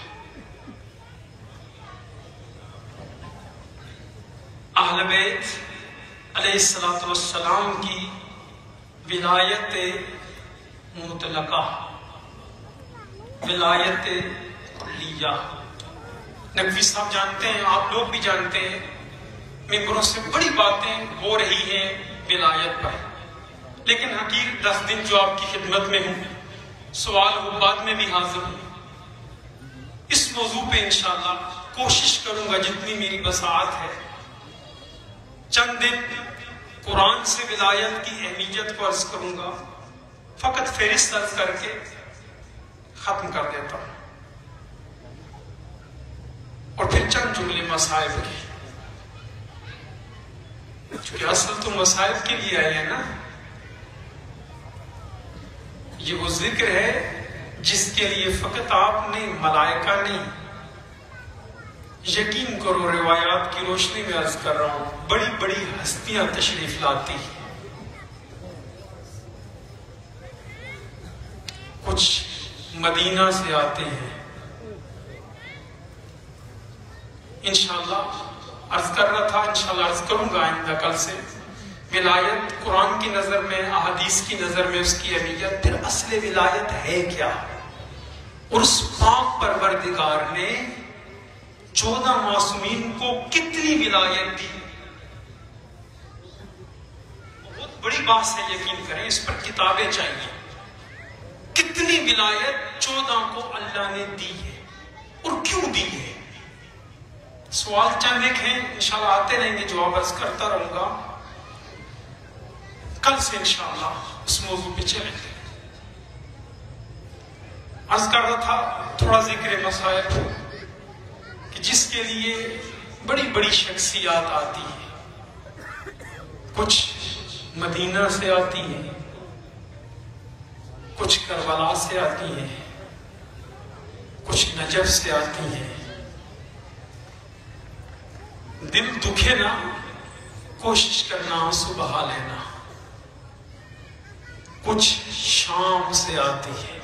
Speaker 2: اہل بیت علیہ السلام کی ولایت مطلقہ، ولایت کلیہ۔ نقوی صاحب جانتے ہیں، آپ لوگ بھی جانتے ہیں، ممبروں سے بڑی باتیں ہو رہی ہیں ولایت پر، لیکن حقیقت 10 دن جو آپ کی خدمت میں ہوں، سوال ہو بعد میں بھی حاضر ہوں، اس موضوع پہ انشاءاللہ کوشش کروں گا جتنی میری وسعت ہے، چند دن قرآن سے ولایت کی اہمیت کو عرض کروں گا، فقط فہرست عرض کر کے ختم کر دیتا ہوں، اور پھر چند جملے مصائب کے، چونکہ اصل تو مصائب کے لیے آئے ہیں نا۔ یہ وہ ذکر ہے جس کے لیے فقط آپ نے، ملائکہ نہیں، یقین کرو روایات کی روشنی میں عرض کر رہا ہوں، بڑی بڑی ہستیاں تشریف لاتی ہیں۔ کچھ مدینہ سے آتے ہیں، انشاءاللہ عرض کر رہا تھا، انشاءاللہ عرض کروں گا آئندہ کل سے، ولایت قرآن کی نظر میں، احادیث کی نظر میں اس کی اہمیت، پھر اصل ولایت ہے کیا، اور اس پاک پروردگار نے 14 معصومین کو کتنی ولایت دی۔ بہت بڑی بات ہے، یقین کریں، اس پر کتابیں چاہیے۔ کتنی ولایت 14 کو اللہ نے دی ہے، اور کیوں دی ہے؟ سوال چند ایک ہیں، انشاءاللہ آتے رہیں گے، جواب عرض کرتا رہوں گا۔ کل سے انشاءاللہ اس موضوع پہ چلیں گے۔ عرض کر رہا تھا تھوڑا ذکر مصائب کہ جس کے لیے بڑی بڑی شخصیات آتی ہیں، کچھ مدینہ سے آتی ہیں، کچھ کربلا سے آتی ہیں، کچھ نجف سے آتی ہیں۔ دل دکھے نا، کوشش کرنا آنسو بہا لینا۔ کچھ شام سے آتی ہے،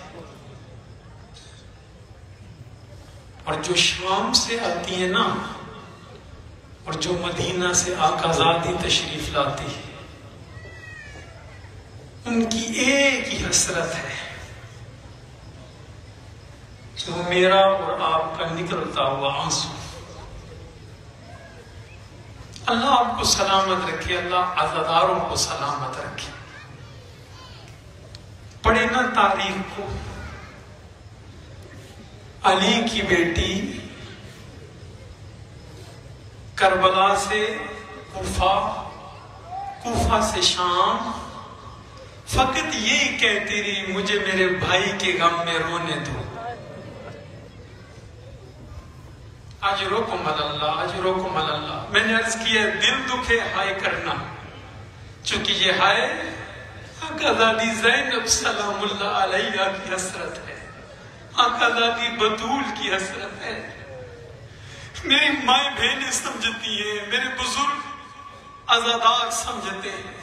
Speaker 2: اور جو شام سے آتی ہے نا، اور جو مدینہ سے آقا ذاتی تشریف لاتی ہے، ان کی ایک ہی حسرت ہے، جو میرا اور آپ کا نکلتا ہوا آنسو۔ اللہ آپ کو سلامت رکھے، اللہ عزاداروں کو سلامت رکھے۔ پڑھے نا تاریخ کو، علی کی بیٹی کربلا سے کوفہ، کوفہ سے شام، فقط یہی کہتی رہی، مجھے میرے بھائی کے غم میں رونے دو۔ اجرکم اللہ، اجرکم اللہ۔ میں نے عرض کیا دل دکھے ہائے کرنا، چونکہ یہ ہائے آقازادی زینب سلام اللہ علیہ کی حسرت ہے، آقازادی بطول کی حسرت ہے۔ میری مائیں بہنیں سمجھتی ہیں، میرے بزرگ عزادار سمجھتے ہیں۔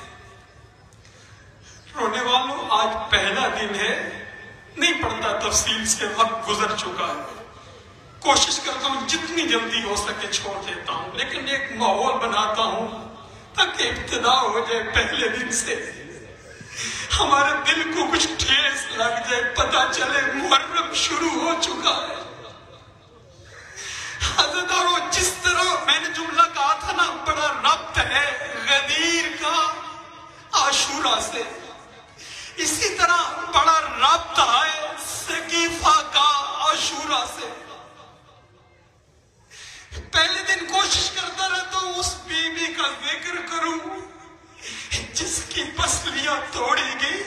Speaker 2: رونے والوں، آج پہلا دن ہے، نہیں پڑھتا تفصیل سے، وقت گزر چکا ہے، کوشش کرتا ہوں جتنی جلدی ہو سکے چھوڑ دیتا ہوں، لیکن ایک ماحول بناتا ہوں تاکہ ابتدا ہو جائے پہلے دن سے، ہمارے دل کو کچھ ٹھیس لگ جائے، پتہ چلے محرم شروع ہو چکا ہے۔ عزاداروں، جس طرح میں نے جملہ کہا تھا نا، بڑا ربط ہے غدیر کا عاشورہ سے، اسی طرح بڑا ربط ہے سقیفہ کا عاشورہ سے۔ پہلے دن کوشش کرتا رہتا ہوں اس بیوی کا ذکر کروں جس کی پسلیاں توڑی گئی.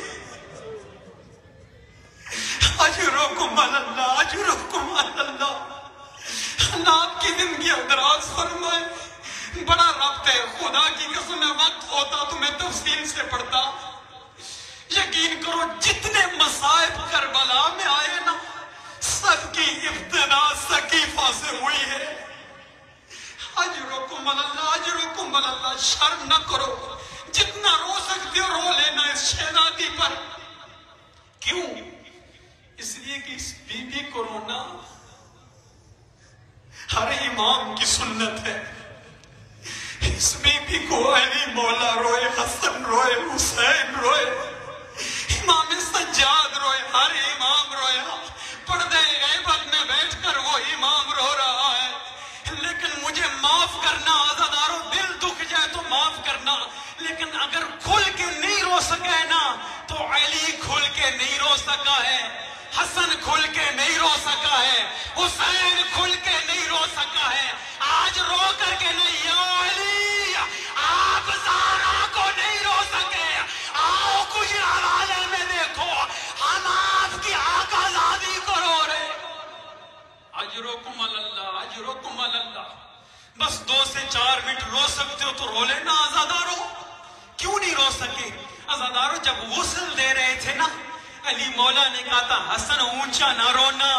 Speaker 2: اجرکم اللہ، اجرکم اللہ. اللہ آپ کی زندگی دراز فرمائے. بڑا ربط ہے، خدا کی قسم ہے. وقت ہوتا تو میں تفصیل سے پڑھتا. یقین کرو جتنے مصائب کربلا میں آئے نا، سب کی ابتدا سقیفہ سے ہوئی ہے. اجرکم اللہ، اجرکم اللہ. شرم نہ کرو، جتنا رو سکتے ہو رو لینا اس شہزادی پر. کیوں؟ اس لیے کہ اس بی بی کو رونا ہر امام کی سنت ہے. اس بی بی کو علی مولا روئے، حسن روئے، حسین روئے، امام سجاد روئے، ہر امام رویا. پردے غیبت میں بیٹھ کر وہ امام رو رہا ہے. لیکن مجھے معاف کرنا عزادارو، دل دکھ جائے تو معاف کرنا، لیکن اگر کھل کے نہیں رو سکے نا تو علی کھل کے نہیں رو سکا ہے، حسن کھل کے نہیں رو سکا ہے، حسین کھل کے نہیں رو سکا ہے. آج رو کر کے نہیں، یا علی آپ زہرا کو نہیں رو سکے، آؤ کچھ حوالے میں دیکھو ہم آپ کی آقا زادی کو رو رہے. اجرکم اللہ، اجرکم اللہ. بس 2 سے 4 منٹ رو سکتے ہو تو رو لینا عزادارو. کیوں نہیں رو سکے عزادارو؟ جب غسل دے رہے تھے نا، علی مولا نے کہا تھا حسن اونچا نہ رونا،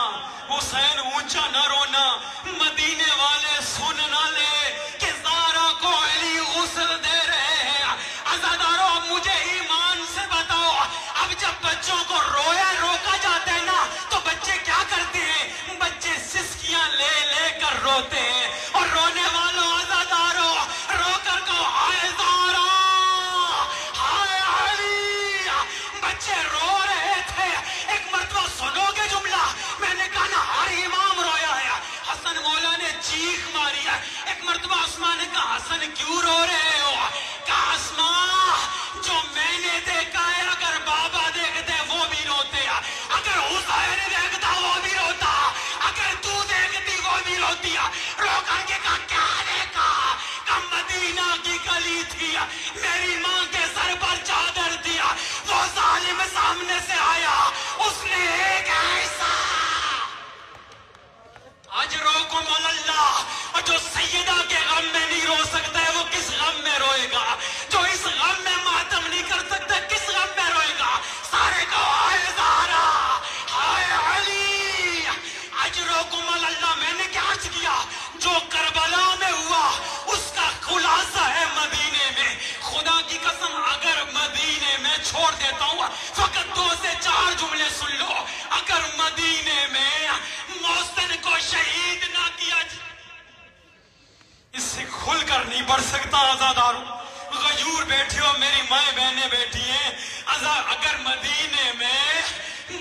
Speaker 2: حسین اونچا نہ رونا. مدینے والے سن نہ لے کہ زہرا کو علی غسل دے رہے ہیں. عزادارو مجھے ایمان سے بتاؤ، اب جب بچوں کو روکا جاتا ہے نا تو بچے کیا کرتے ہیں؟ بچے سسکیاں لے لے کر روتے ہیں. اور رونے والوں عزادارو رو کر کو ہائے زہرا، ہائے علی. بچے رو رہے تھے. ایک مرتبہ سنو گے جملہ، میں نے کہا نا ہر امام رویا ہے. حسن مولا نے چیخ ماری ہے. ایک مرتبہ عثمان نے کہا حسن کیوں رو رہے ہو؟ کہا عثمان جو میں نے دیکھا ہے، اگر بابا دیکھتے وہ بھی روتے، اگر حسین دیکھتا وہ بھی روتا، اگر تو دیکھتی وہ بھی روتی. رو کر کے کہا کیا دیکھا؟ کہ مدینہ کی گلی تھی، میری ماں کے سر پر چادر دیا، وہ ظالم سامنے سے آیا، اس نے ایک ایسا. اجرکم اللہ. اور جو سیدہ کے غم میں نہیں رو سکتا ہے وہ کس غم میں روئے گا؟ جو اس غم میں ماتم نہیں کر سکتا کس غم میں روئے گا؟ سارے کو ہائے زہرا، ہائے علی. اجرکم اللہ. میں نے کیا عرض کیا؟ جو کربلا میں ہوا اس کا خلاصہ ہے مدینے میں. خدا کی قسم اگر مدینے میں چھوڑ دیتا ہوں، فقط 2 سے 4 جملے سن لو. اگر مدینے میں محسن کو شہید نہ کیا، اس سے کھل کر نہیں بڑھ سکتا عزادارو. غیور بیٹھے ہو، میری مائیں بہنیں بیٹھی ہیں. اگر مدینے میں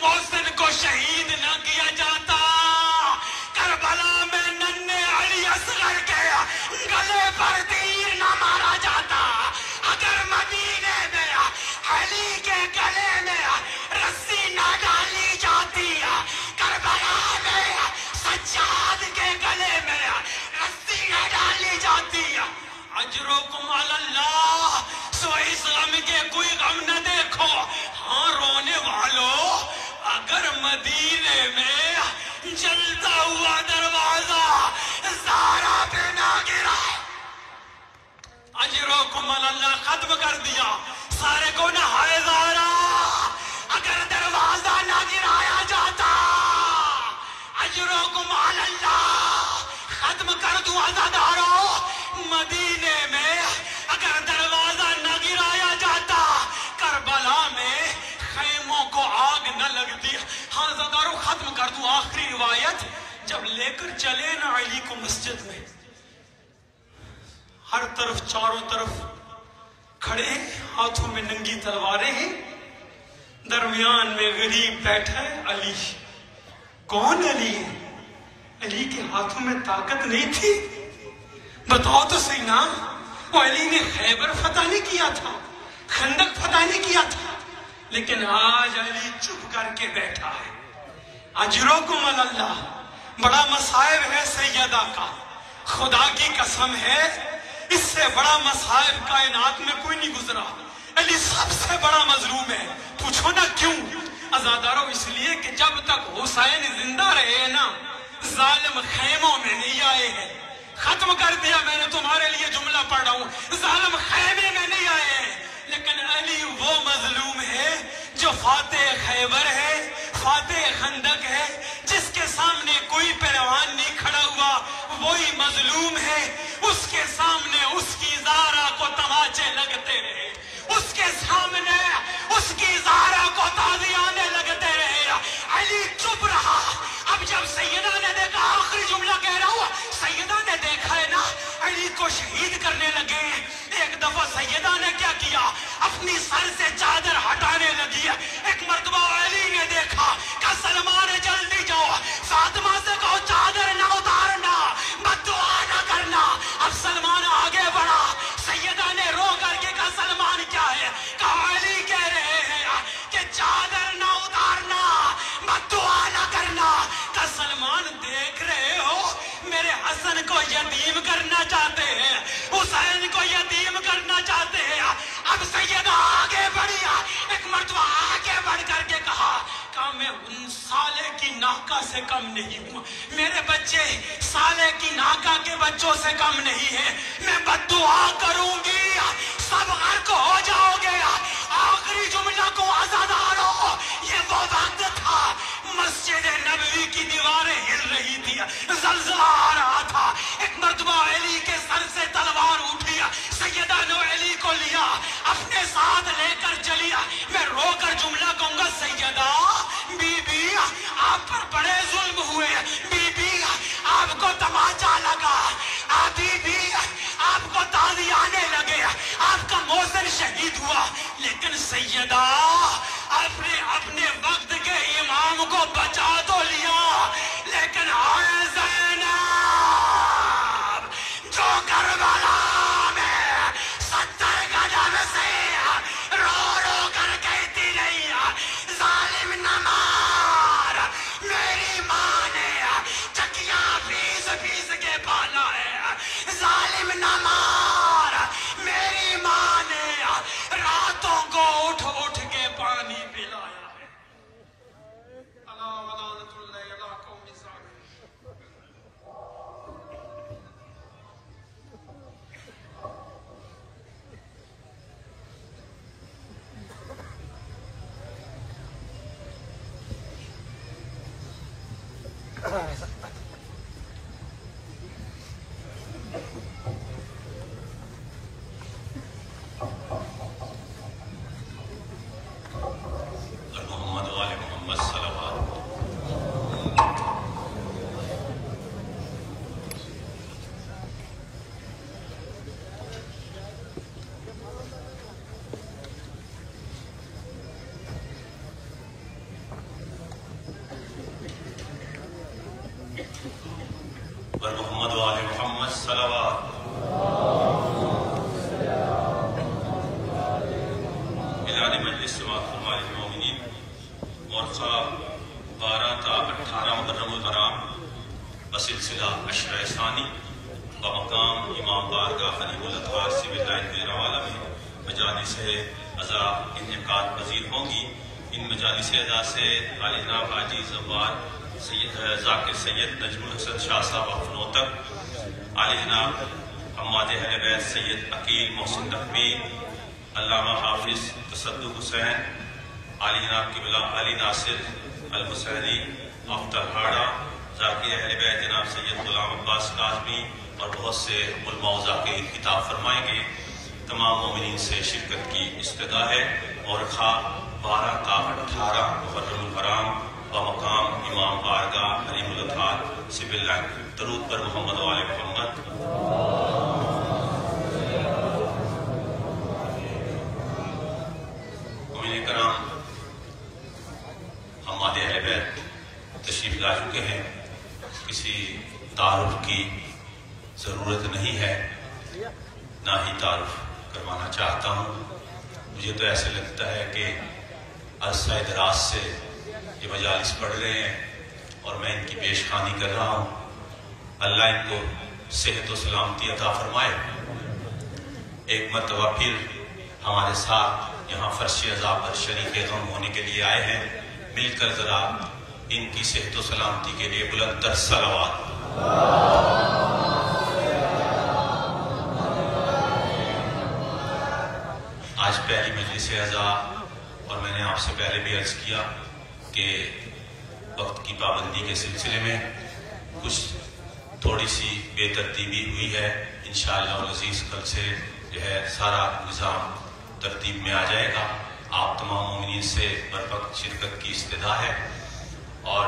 Speaker 2: محسن کو شہید نہ کیا جاتا، کربلا میں ننھے علی اصغر کے گلے پر تیر نہ مارا جاتا، اگر مدینے میں علی کے گلے میں رسی نہ ڈالی جاتی، کربلا میں سجاد کے گلے میں رسی نہ ڈالی جاتی. اجرکم اللہ. سو اس غم کے کوئی غم نہ دیکھو. ہاں رونے والوں، اگر مدینے میں جلتا ہوا دروازہ زہرا پہ نہ گرا، اجرکم اللہ. ختم کر دیا. سارے کو نہ ہائے زہرا، اگر دروازہ نہ گرایا جاتا، اجرکم اللہ. ختم کر دوں عزادارو. مدینے میں اگر دروازہ نہ گرایا جاتا، کربلا میں خیموں کو آگ نہ لگتی. ہاں عزادارو ختم کر دوں. آخری روایت، جب لے کر چلے نا علی کو مسجد میں، ہر طرف چاروں طرف کھڑے، ہاتھوں میں ننگی تلواریں ہیں، درمیان میں غریب بیٹھا ہے علی. کون علی ہے؟ علی کے ہاتھوں میں طاقت نہیں تھی؟ بتاؤ تو صحیح نا. وہ علی نے خیبر فتح نہیں کیا تھا، خندق فتح نہیں کیا تھا، لیکن آج علی چپ کر کے بیٹھا ہے. اجرکم اللہ. بڑا مصائب ہے سیدہ کا. خدا کی قسم ہے اس سے بڑا مصائب کائنات میں کوئی نہیں گزرا. علی سب سے بڑا مظلوم ہے. پوچھو نا کیوں؟ عزادارو اس لیے کہ جب تک حسین زندہ رہے نا ظالم خیموں میں نہیں آئے ہیں. ختم کر دیا میں نے تمہارے لیے جملہ پڑھ رہا ہوں. ظالم خیمے میں نہیں آئے ہیں. لیکن علی وہ مظلوم ہے جو فاتح خیبر ہے, فاتح خندق ہے, جس کے سامنے کوئی پہلوان نہیں کھڑا ہوا وہی مظلوم ہے. اس کے سامنے اس کی زہرا کو تماچے لگتے رہے, اس کے سامنے اس کی زہرا کو تازیانے لگتے رہے. علی چپ رہا. اب جب سیدہ نے دیکھا, آخری جملہ کہہ رہا ہوں, سیدہ نے دیکھا ہے نا علی کو شہید کرنے لگے. ایک دفعہ سیدہ نے کیا کیا, اپنی سر سے چادر ہٹانے لگی. ایک مرتبہ علی نے دیکھا, کہا سلمان جلدی جاؤ, فاطمہ سے کہو چادر نہ اتارنا, بد دعا نہ کرنا. اب سلمان آگے بڑھا. سیدہ نے رو کر کے کہا سلمان کیا ہے؟ کہا علی کہہ رہے ہیں کہ چادر نہ اتارنا, بد دعا نہ کرنا. کہا سلمان دیکھ رہے ہو میرے حسن کو یتیم کرنا چاہتے ہیں, حسین کو یتیم کرنا چاہتے ہیں. اب سیدہ آگے بڑھی, ایک مرتبہ آگے بڑھ کر کے کہا میں ان سالے کی ناکا سے کم نہیں ہوں, میرے بچے سالے کی ناکا کے بچوں سے کم نہیں ہیں. میں بد دعا کروں گی سب غرق ہو جاؤ گے. آخری جملہ کو عزادارو, یہ وہ وقت تھا مسجد نبوی کی دیواریں ہل رہی تھی, زلزلہ آ رہا تھا. ایک مرتبہ علی کے سر سے تلوار اٹھی, سیدہ نے علی کو لیا, اپنے ساتھ لے کر چلی. میں رو کر جملہ کہوں گا, سیدہ بی بی آپ پر بڑے ظلم ہوئے, بی بی آپ کو تماچا لگا, بی بی آپ کو تازی آنے لگے, آپ کا محسن شہید ہوا. لیکن سیدہ آپ نے اپنے وقت کے امام کو بچا تو لیا, لیکن آئے زینب جو کربلا میں 70 قدم سے رو رو کر کہتی نہیں, ظالم نہ مار, میری ماں نے چکیاں پیس پیس کے پالا ہے. ظالم نہ مار, میری ماں نے راتوں کو اٹھ اٹھ کے پانی پلایا ہے. اللہ ولعنت اللہ علی قوم الظالمین.
Speaker 1: محمد و آل محمد صلوات. پر محمد و آل محمد صلوات. اعلان مجلس جماعت فرما المومنین مورخہ 12 تا 18 محرم الحرام بسلسلہ عشرہ ثانی بمقام امام بارگاہ حلیم الاطہار سبیل اللہ روالہ میں مجالس عزا انعقاد پذیر ہوں گی. ان مجالس عزا سے عالی جناب حاجی زوار ذاکر سید نجم الحسن شاہ صاحب افنوتک, عالی جناب حماد اہل بیت سید عقیل محسن نقوی, علامہ حافظ تصدق حسین, عالی جناب قبلہ علی ناصر الحسینی آف ترہاڑا, ذاکر اہل بیت جناب سید غلام عباس کاظمی اور بہت سے علماء و ذاکرین خطاب فرمائیں گے. تمام مومنین سے شرکت کی استدعا ہے. اور 12 تا 18 محرم الحرام بمقام امام بارگاہ حلیم الاطہار سبیل اللہ. درود پر محمد و آل محمد. مومنین کرام, حماد اہل بیت تشریف لا چکے ہیں. کسی تعارف کی ضرورت نہیں ہے, نہ ہی تعارف کروانا چاہتا ہوں. مجھے تو ایسے لگتا ہے کہ عرصہ دراز سے یہ مجالس پڑھ رہے ہیں اور میں ان کی پیش خوانی کر رہا ہوں. اللہ ان کو صحت و سلامتی عطا فرمائے۔ ایک مرتبہ پھر ہمارے ساتھ یہاں فرش عزا پر شریک غم ہونے کے لیے آئے ہیں، مل کر ذرا ان کی صحت و سلامتی کے لیے بلند تر صلوات۔ آج پہلی مجلس عزا، اور میں نے آپ سے پہلے بھی عرض کیا کہ وقت کی پابندی کے سلسلے میں کچھ تھوڑی سی بے ترتیبی ہوئی ہے۔ انشاءاللہ العزیز کل سے جو ہے سارا نظام ترتیب میں آ جائے گا۔ آپ تمام مومنین سے بروقت شرکت کی استدعا ہے، اور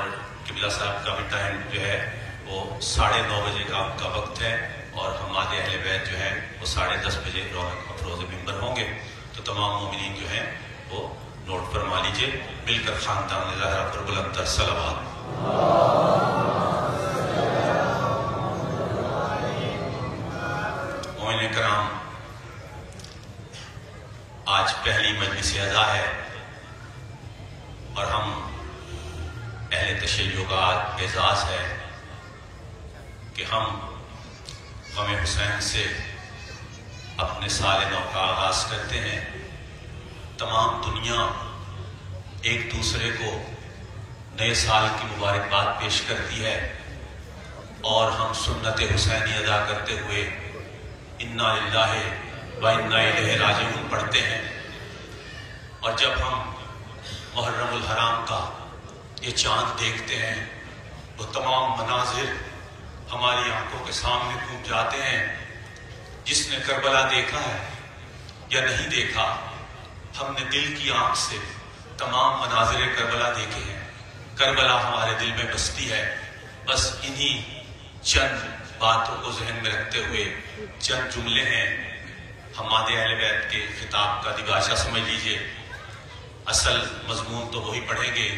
Speaker 1: قبلہ صاحب کا بھی ٹائم جو ہے وہ 9:30 بجے کا وقت ہے، اور ہمارے اہل بیت جو ہے وہ 10:30 بجے رونق افروز ممبر ہوں گے۔ تو تمام مومنین جو ہیں وہ نوٹ فرما لیجئے، مل کر خاندان زہرا پر بلند تر صلوات۔ مومنین کرام، آج پہلی مجلس عزا ہے، اور ہم اہل تشیع کا اعزاز ہے کہ ہم غم حسین سے اپنے سال نو کا آغاز کرتے ہیں۔ تمام دنیا ایک دوسرے کو نئے سال کی مبارکباد پیش کرتی ہے، اور ہم سنت حسینی ادا کرتے ہوئے انا للہ و انا الیہ راجعون پڑھتے ہیں۔ اور جب ہم محرم الحرام کا یہ چاند دیکھتے ہیں، وہ تمام مناظر ہماری آنکھوں کے سامنے گھوم جاتے ہیں۔ جس نے کربلا دیکھا ہے یا نہیں دیکھا، ہم نے دل کی آنکھ سے تمام مناظر کربلا دیکھے ہیں۔ کربلا ہمارے دل میں بستی ہے۔ بس انہی چند باتوں کو ذہن میں رکھتے ہوئے چند جملے ہیں ہمارے اہل بیت کے خطاب کا دیباچہ سمجھ لیجئے۔ اصل مضمون تو وہی پڑھیں گے،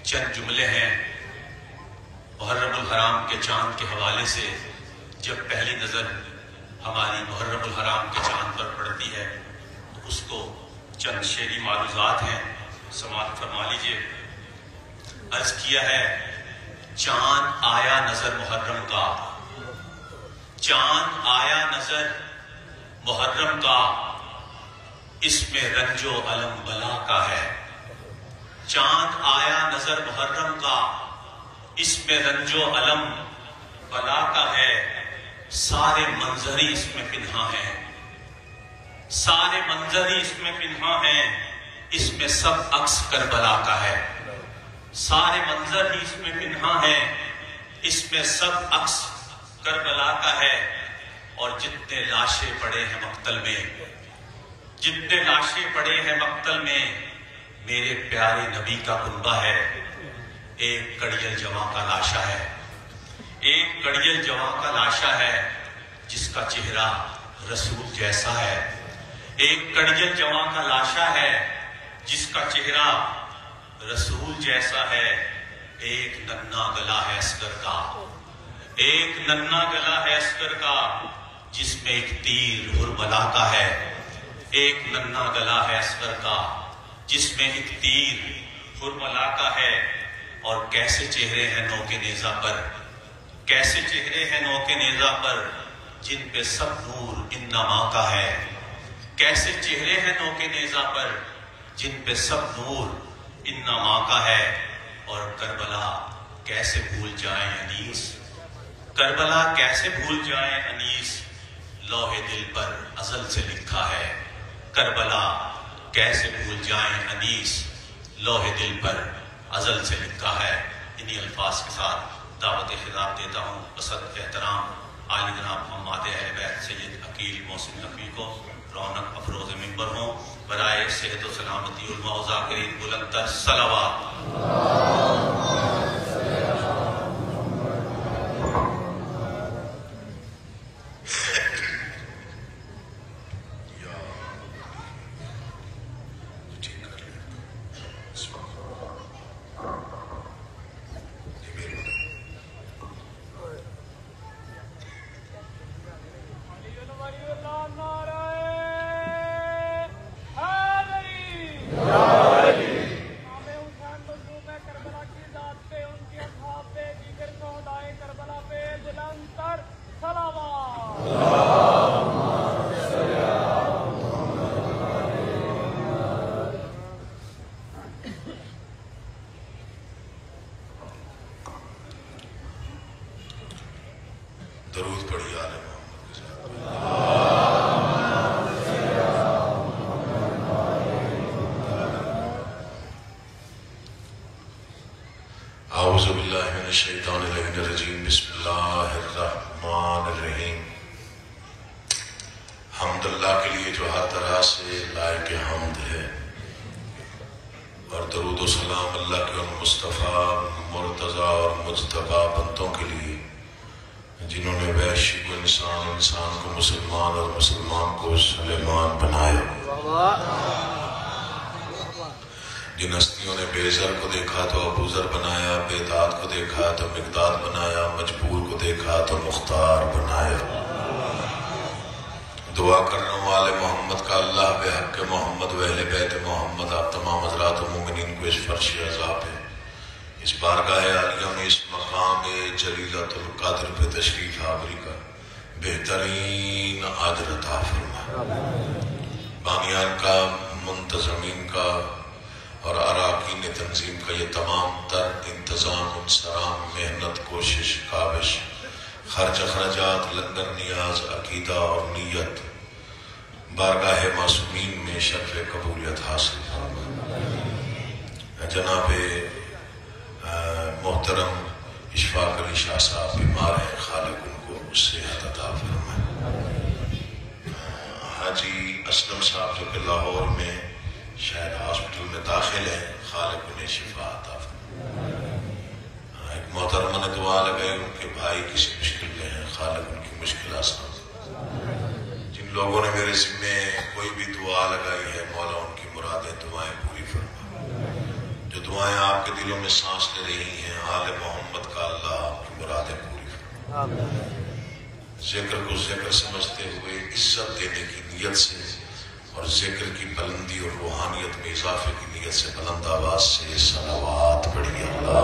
Speaker 1: چند جملے ہیں محرم الحرام کے چاند کے حوالے سے۔ جب پہلی نظر ہماری محرم الحرام کے چاند پر پڑتی ہے تو اس کو چند شعری معروضات ہیں، سماعت فرما لیجئے۔ عرض کیا ہے، چاند آیا نظر محرم کا، چاند آیا نظر محرم کا، اس میں رنج و علم بلا کا ہے۔ چاند آیا نظر محرم کا، اس میں رنج و علم بلا کا ہے۔ سارے منظر ہی اس میں پنہاں ہیں، سارے منظر ہی اس میں پنہاں ہیں، اس میں سب عکس کربلا کا ہے۔ سارے منظر ہی اس میں پنہاں ہیں، اس میں سب عکس کربلا کا ہے۔ اور جتنے لاشیں پڑے ہیں مقتل میں، جتنے لاشیں پڑے ہیں مقتل میں، میرے پیارے نبی کا کنبہ ہے۔ ایک کڑیل جواں کا لاشا ہے، ایک کڑیل جواں کا لاشا ہے، جس کا چہرہ رسول جیسا ہے۔ ایک کڑیل جواں کا لاشا ہے، جس کا چہرہ رسول جیسا ہے۔ ایک ننا گلا ہے اصغر کا، ایک ننا گلا ہے اصغر کا، جس میں ایک تیر ہرملا کا ہے۔ ایک ننا گلا ہے اصغر کا، جس میں ایک تیر ہرملا کا ہے۔ اور کیسے چہرے ہیں نو کے نیزہ پر، کیسے چہرے ہیں نو کے نیزہ پر، جن پہ سب نور انما کا ہے۔ کیسے چہرے ہیں نو کے نیزہ پر، جن پہ سب نور انما کا ہے۔ اور کربلا کیسے بھول جائیں انیس، کربلا کیسے بھول جائیں انیس، لوح دل پر ازل سے لکھا ہے۔ کربلا کیسے بھول جائیں انیس، لوح دل پر ازل سے لکھا ہے۔ انہی الفاظ کے ساتھ دعوت خطاب دیتا ہوں بصد احترام عالی جناب محمد اہل بیت سید عقیل محسن نقوی کو، رونق افروز ممبر ہوں، برائے صحت و سلامتی علماء و ذاکرین بلند تر صلوات۔
Speaker 3: اعوذ باللہ من الشیطان الرجیم بسم اللہ الرحمن الرحیم۔ حمد اللہ کے لیے جو ہر طرح سے لائق حمد ہے، اور درود و سلام اللہ کے ان مصطفیٰ مرتضیٰ اور مجتبیٰ بندوں کے لیے جنہوں نے وحشی کو انسان، انسان کو مسلمان اور مسلمان کو سلیمان بنایا۔ جن ہستیوں نے بے زر کو دیکھا تو ابو ذر بنایا، بے داد کو دیکھا تو مقداد بنایا، مجبور کو دیکھا تو مختار بنایا۔ دعا کرنے والے محمد کا اللہ بے حق محمد و اہل بیت محمد آپ تمام حضرات و مومنین کو اس فرش عزا پہ، اس بارگاہ عالیہ میں، اس مقام جلیلۃ القدر پہ تشریف آوری کا بہترین اجر عطا فرما۔ بانیان کا، منتظمین کا اور اراکین تنظیم کا یہ تمام تر انتظام، انصرام، محنت، کوشش، کاوش، خرچ اخراجات، لنگر، نیاز، عقیدہ اور نیت بارگاہ معصومین میں شرف قبولیت حاصل فرما۔ جناب محترم اشفاق علی شاہ صاحب بیمار ہیں، خالق ان کو صحت عطا فرما۔ حاجی اسلم صاحب جو کہ لاہور میں شاید ہاسپٹل میں داخل ہیں، خالق انہیں شفا عطا فرما۔ ایک محترمہ نے دعا لگائی، ان کے بھائی کسی مشکل میں ہیں، خالق ان کی مشکل آسان۔ جن لوگوں نے میرے ذمے کوئی بھی دعا لگائی ہے، مولا ان کی مرادیں دعائیں پوری فرما۔ جو دعائیں آپ کے دلوں میں سانس لے رہی ہیں، آل محمد کا اللہ آپ کی مرادیں پوری فرما۔ ذکر کو ذکر سمجھتے ہوئے عزت دینے کی نیت سے اور ذکر کی بلندی اور روحانیت میں اضافے کی نیت سے بلند آواز سے صلوات پڑھیے۔ اللہ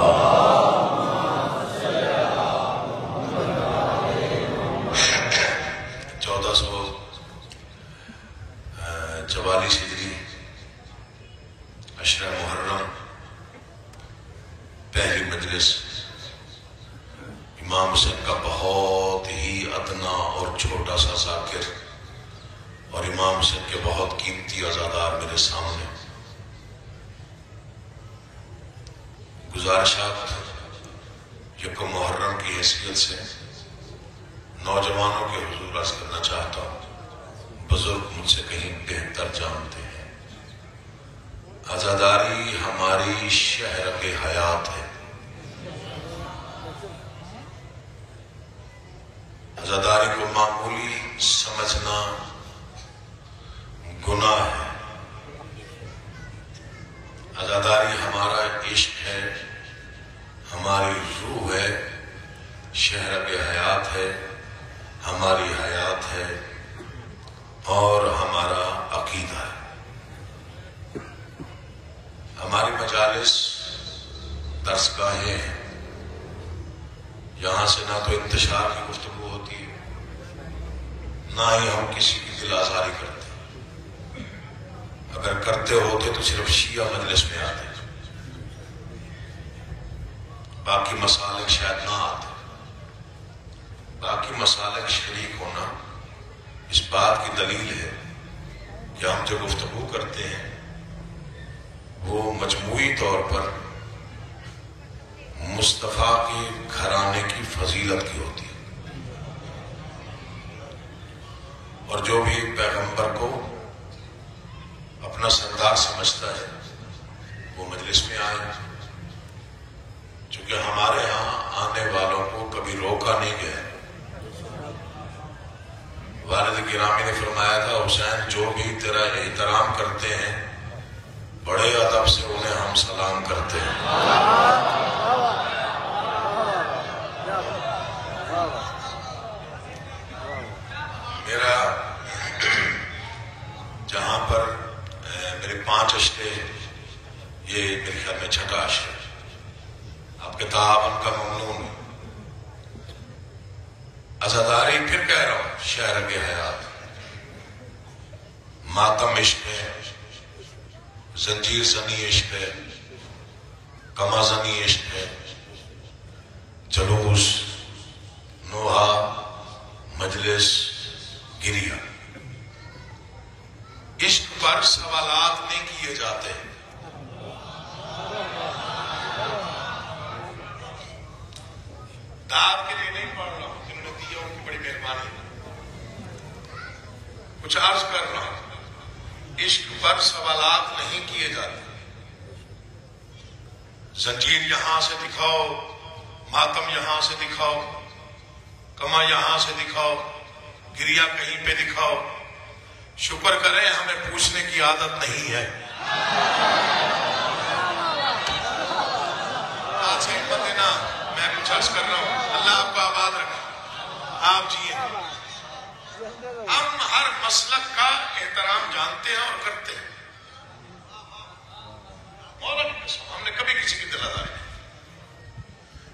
Speaker 3: 1444 ہجری عشرہ محرم، پہلی مجلس امام حسین کا بہت ہی ادنا اور چھوٹا سا ذاکر اور امام حسین کے بہت قیمتی عزادار میرے سامنے۔ گزارشات یکم محرم کی حیثیت سے نوجوانوں کے حضور عرض کرنا چاہتا ہوں، بزرگ مجھ سے کہیں بہتر جانتے ہیں۔ عزاداری ہماری شہرگ حیات ہے۔ عزاداری کو معمولی سمجھنا گناہ ہے۔ عزاداری ہمارا عشق ہے، ہماری روح ہے، شہرگ حیات ہے، ہماری حیات ہے اور ہمارا عقیدہ ہے۔ ہماری مجالس درسگاہیں ہیں، یہاں سے نہ تو انتشار کی گفتگو ہوتی ہے، نہ ہی ہم کسی کی دل آزاری کرتے۔ اگر کرتے ہوتے تو صرف شیعہ مجلس میں آتے، باقی مسالک شاید نہ آتے۔ باقی مسالک شریک ہونا اس بات کی دلیل ہے کہ ہم جو گفتگو کرتے ہیں وہ مجموعی طور پر مصطفیٰ کے گھرانے کی فضیلت کی ہوتی ہے، اور جو بھی پیغمبر کو اپنا سردار سمجھتا ہے وہ مجلس میں آئے، چونکہ ہمارے ہاں آنے والوں کو کبھی روکا نہیں گیا۔ والد گرامی نے فرمایا تھا، حسین جو بھی تیرا احترام کرتے ہیں بڑے ادب سے انہیں ہم سلام کرتے ہیں۔ میرا جہاں پر میرے 5 اشرے، یہ میرے خیال میں 6واں اشرا، آپ کے تعاون کا ممنون۔ عزاداری پھر کہہ رہا ہوں، شہرگ حیات، ماتم عشق ہے، زنجیر زنی عشق ہے، کما زنی عشق ہے، جلوس، نوحہ، مجلس، گریہ۔ عشق پر سوالات نہیں کیے جاتے، کچھ عرض کر رہا ہوں، عشق پر سوالات نہیں کیے جاتے. زنجیر یہاں سے دکھاؤ، ماتم یہاں سے دکھاؤ، کما یہاں سے دکھاؤ، گریا کہیں پہ دکھاؤ. شکر کریں ہمیں پوچھنے کی عادت نہیں ہے. آج سے ہمت دینا، میں کچھ عرض کر رہا ہوں. اللہ آپ کو آباد رکھے، آپ جیے. ہم ہر مسلک کا احترام جانتے ہیں اور کرتے ہیں. ہم نے کبھی کسی کی دلاداری نہیں.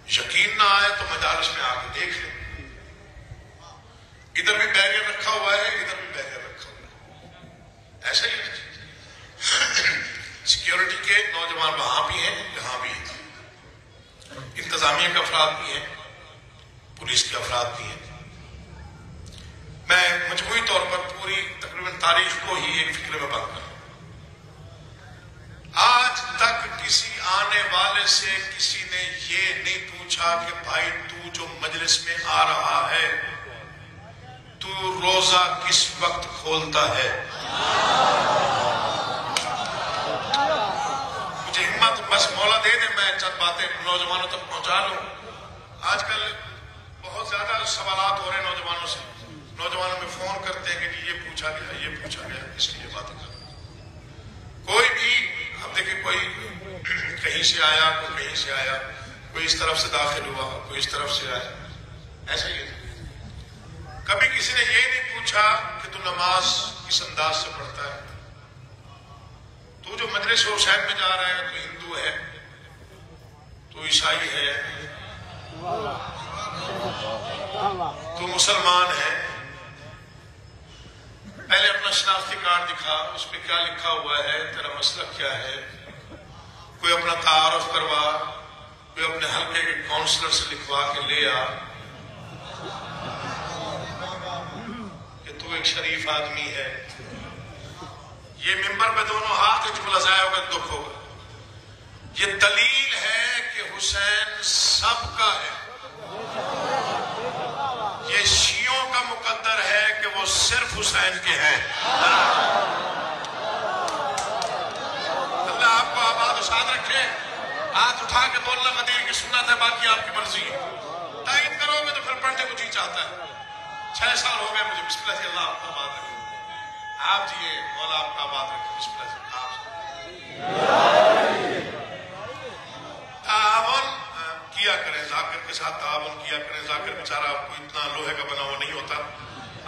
Speaker 3: یقین نہ آئے تو مجالس میں آ کے دیکھ لیں. ادھر بھی بیریئر رکھا ہوا ہے، ادھر بھی بیریئر رکھا ہوا ہے. ایسا ہی سیکیورٹی کے نوجوان وہاں بھی ہیں، یہاں بھی ہیں. انتظامیہ کے افراد بھی ہیں، پولیس کے افراد بھی ہیں. میں مجموعی طور پر پوری تقریباً تاریخ کو ہی ایک فکر میں بند کروں. آج تک کسی آنے والے سے کسی نے یہ نہیں پوچھا کہ بھائی تو جو مجلس میں آ رہا ہے تو روزہ کس وقت کھولتا ہے. مجھے ہمت بس مولا دے دے، میں چند باتیں نوجوانوں تک پہنچا لوں. آج کل بہت زیادہ سوالات ہو رہے ہیں نوجوانوں سے. نوجوانوں میں فون کرتے ہیں کہ جی یہ پوچھا گیا، یہ پوچھا گیا، اس لیے باتیں کر. کوئی بھی اب دیکھیں، کوئی کہیں سے آیا، کوئی کہیں سے آیا، کوئی اس طرف سے داخل ہوا، کوئی اس طرف سے آیا. ایسا ہی ہے. کبھی کسی نے یہ نہیں پوچھا کہ تو نماز کس انداز سے پڑھتا ہے. تو جو مجلس حسین میں جا رہا ہے تو ہندو ہے، تو عیسائی ہے، تو مسلمان ہے. پہلے اپنا شناختی کارڈ دکھا، اس پہ کیا لکھا ہوا ہے، تیرا مسلک کیا ہے. کوئی اپنا تعارف کروا، کوئی اپنے حلقے کے کاؤنسلر سے لکھوا کے لے آ کہ تو ایک شریف آدمی ہے. یہ ممبر پہ دونوں ہاتھ جملہ ضائع ہوگا، دکھ ہوگا. یہ دلیل ہے کہ حسین سب کا ہے. یہ شیعوں کا مقدر ہے کہ وہ صرف حسین کے ہیں. اللہ آپ کو آباد و شاد رکھے. ہاتھ اٹھا کے بولنا مدیر کی سنت ہے، باقی آپ کی مرضی ہے. تائید کرو گے تو پھر پڑھنے کو جی چاہتا ہے. 6 سال ہو گئے مجھے. بسم اللہ سے. اللہ آپ کو آباد رکھے. آپ جیے، مولا آپ کا آباد رکھے. بسم اللہ سے. تعاون کیا کریں، ذاکر کے ساتھ تعاون کیا کریں. ذاکر بیچارہ کوئی اتنا لوہے کا بنا ہوا نہیں ہوتا.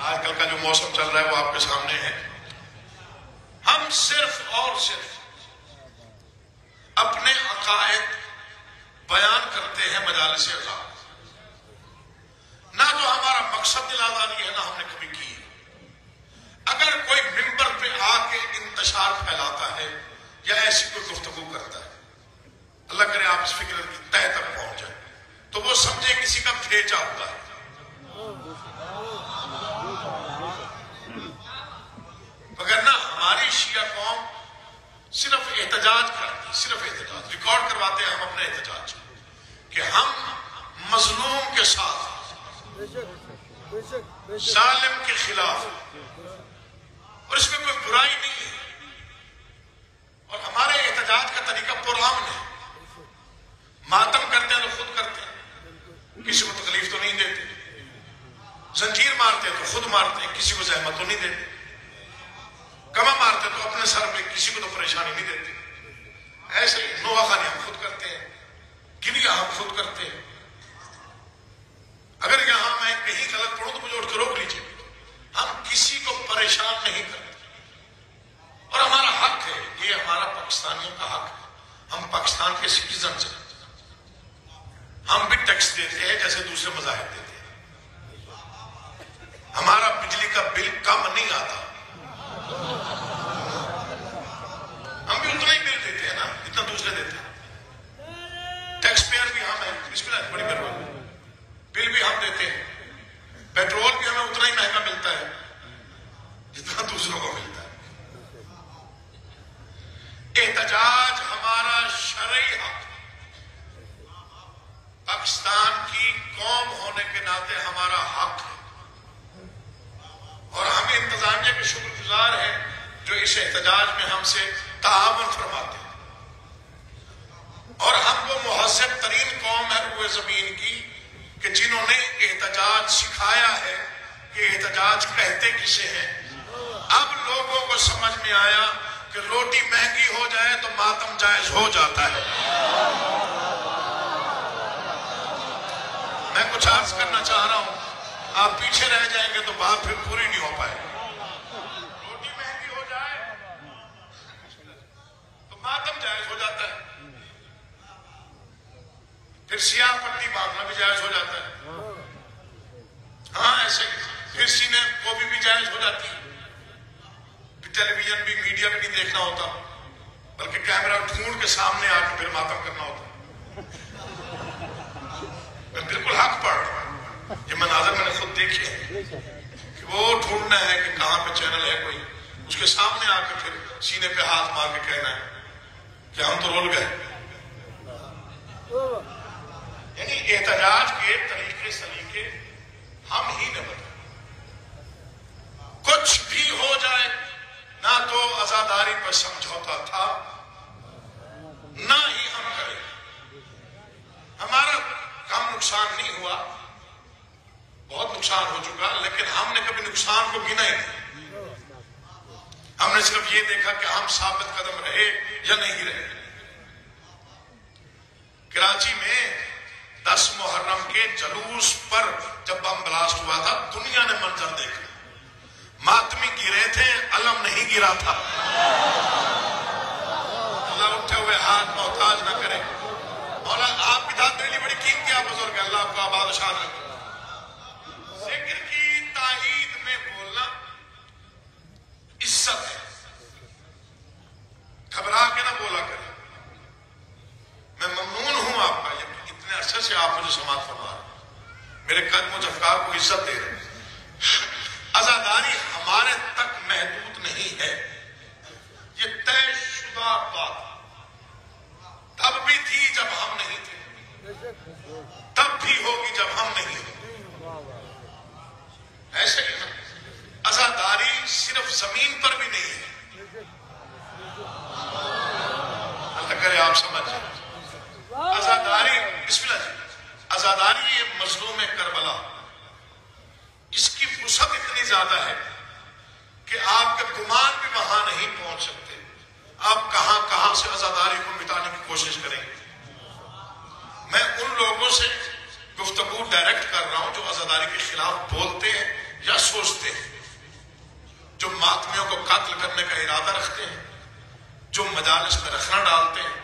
Speaker 3: آج کل کا جو موسم چل رہا ہے وہ آپ کے سامنے ہے. ہم صرف اور صرف اپنے عقائد بیان کرتے ہیں مجالس عقائد. نہ تو ہمارا مقصد دلاداری ہے، نہ ہم نے کبھی کی ہے. اگر کوئی ممبر پہ آ کے انتشار پھیلاتا ہے یا ایسی کوئی گفتگو کرتا ہے، اللہ کرے آپ اس فکر کی تہ تک پہنچ جائیں تو وہ سمجھے کسی کا بھیجا ہوا ہے. وگرنہ ہماری شیعہ قوم صرف احتجاج کرتی، صرف احتجاج ریکارڈ کرواتے ہیں ہم اپنے احتجاج کہ ہم مظلوم کے ساتھ، ظالم کے خلاف، اور اس میں کوئی برائی نہیں ہے. اور ہمارے احتجاج کا طریقہ پرامن ہے. ماتم کرتے ہیں تو خود کرتے ہیں، کسی کو تکلیف تو نہیں دیتے. زنجیر مارتے ہیں تو خود مارتے ہیں، کسی کو زحمت تو نہیں دیتے. کما مارتے تو اپنے سر پہ، کسی کو تو پریشانی نہیں دیتے. ایسے ہی نوحہ خانی ہم خود کرتے ہیں، گریا ہم خود کرتے ہیں. اگر یہاں میں کہیں غلط پڑھوں تو مجھے اٹھ کے روک لیجیے. ہم کسی کو پریشان نہیں کرتے اور ہمارا حق ہے. یہ ہمارا پاکستانیوں کا حق ہے. ہم پاکستان کے سٹیزن ہیں. ہم بھی ٹیکس دیتے ہیں جیسے دوسرے مذاہب دیتے ہیں. ہمارا بجلی کا بل کم نہیں آتا. ہم بھی اتنا ہی بل دیتے ہیں نا جتنا دوسرے دیتے ہیں. ٹیکس پیئر بھی ہم ہیں. اس میں بڑی مہربانی. بل بھی ہم دیتے ہیں. پیٹرول بھی ہمیں اتنا ہی مہنگا ملتا ہے جتنا دوسروں کو ملتا ہے. احتجاج ہمارا شرعی حق. پاکستان کی قوم ہونے کے ناطے ہمارا حق ہے. اور ہم انتظامیہ کے اس احتجاج میں ہم سے تعاون فرماتے ہیں، اور ہم وہ مہذب ترین قوم ہے روئے زمین کی کہ جنہوں نے احتجاج سکھایا ہے کہ احتجاج کہتے کسے ہیں۔ اب لوگوں کو سمجھ میں آیا کہ روٹی مہنگی ہو جائے تو ماتم جائز ہو جاتا ہے۔ میں کچھ عرض کرنا چاہ رہا ہوں، آپ پیچھے رہ جائیں گے تو بات پھر پوری نہیں ہو پائے۔ روٹی مہنگی ہو جائے تو ماتم جائز ہو جاتا ہے، پھر سیاہ پٹی باندھنا بھی جائز ہو جاتا ہے، ہاں ایسے پھر سینے گوبھی بھی جائز ہو جاتی ہے، پھر ٹیلی ویژن بھی میڈیا بھی نہیں دیکھنا ہوتا بلکہ کیمرہ ڈھونڈ کے سامنے آ کے پھر ماتم کرنا ہوتا۔ میں بالکل حق پڑھ رہا ہوں، یہ مناظر میں نے خود دیکھے کہ وہ ڈھونڈنا ہے کہ کہاں پہ چینل ہے کوئی، اس کے سامنے آ کے پھر سینے پہ ہاتھ مار کے کہنا ہے کہ ہم تو رول گئے۔ یعنی احتجاج کے طریقے سلیقے ہم ہی نے بتائے۔ کچھ بھی ہو جائے، نہ تو عزاداری پر سمجھوتا تھا نہ ہی ہم کریں، ہمارا کم نقصان نہیں ہوا، بہت نقصان ہو چکا، لیکن ہم نے کبھی نقصان کو گنا ہی نہیں۔ ہم نے صرف یہ دیکھا کہ ہم ثابت قدم رہے یا نہیں رہے۔ کراچی میں 10 محرم کے جلوس پر جب بم بلاسٹ ہوا تھا، دنیا نے منظر دیکھا، ماتمی گرے تھے، علم نہیں گرا تھا۔ اللہ اٹھے ہوئے ہاتھ محتاج نہ کرے۔ مولا آپ کی داد میرے لیے بڑی قیمتی آپ بزرگ، اللہ آپ کو آباد و شاد رکھے۔ ذکر کی تائید میں بولنا عزت ہے، گھبرا کے نہ بولا کرے۔ میں ممنون ہوں آپ کا، اتنے عرصے سے آپ مجھے سماعت فرما رہے ہیں، میرے قدم و افکار کو عزت دے رہے ہیں۔ عزاداری ہمارے تک محدود نہیں ہے، یہ طے شدہ بات تب بھی تھی جب ہم نہیں تھے، تب بھی ہوگی جب ہم نہیں ہوں۔ ایسے ہی عزاداری صرف زمین پر بھی نہیں ہے، اللہ کرے آپ سمجھ جائیں۔ عزاداری، بسم اللہ جی، عزاداری یہ مظلوم کربلا، اس کی وسعت اتنی زیادہ ہے کہ آپ کے گمان بھی وہاں نہیں پہنچ سکتے۔ آپ کہاں کہاں سے عزاداری کو مٹانے کی کوشش کریں گے۔ میں ان لوگوں سے گفتگو ڈائریکٹ کر رہا ہوں جو عزاداری کے خلاف بولتے ہیں یا سوچتے ہیں، جو ماتمیوں کو قتل کرنے کا ارادہ رکھتے ہیں، جو مجالس میں رخنا ڈالتے ہیں،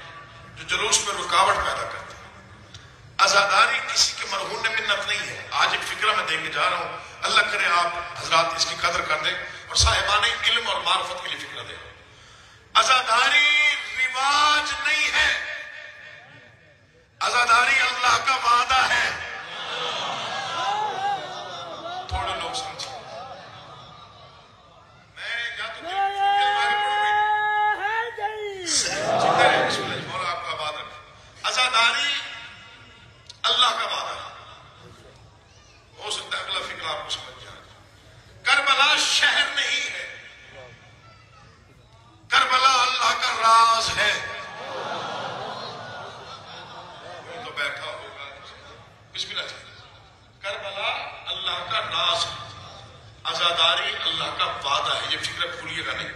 Speaker 3: جو جلوس میں رکاوٹ پیدا کرتے ہیں۔ عزاداری کسی کے مرہون منت نہیں ہے۔ آج ایک فکرہ میں دے کے جا رہا ہوں، اللہ کرے آپ حضرات اس کی قدر کر دیں اور صاحبان علم اور معرفت کے لیے فکرہ دیں۔ عزاداری رواج نہیں ہے، عزاداری اللہ کا وعدہ ہے۔ تھوڑے لوگ سمجھیں، میں یا تو اور آپ کا وعدہ، عزاداری اللہ کا وعدہ ہے۔ ہو سکتا ہے اگلا فکر آپ کو سمجھ جائے۔ کربلا شہر نہیں ہے، کربلا اللہ کا راز ہے۔ کوئی تو بیٹھا ہوگا، بسم اللہ جی۔ کربلا اللہ کا راز ہے، عزاداری اللہ کا وعدہ ہے، یہ فکر بھولیے گا نہیں۔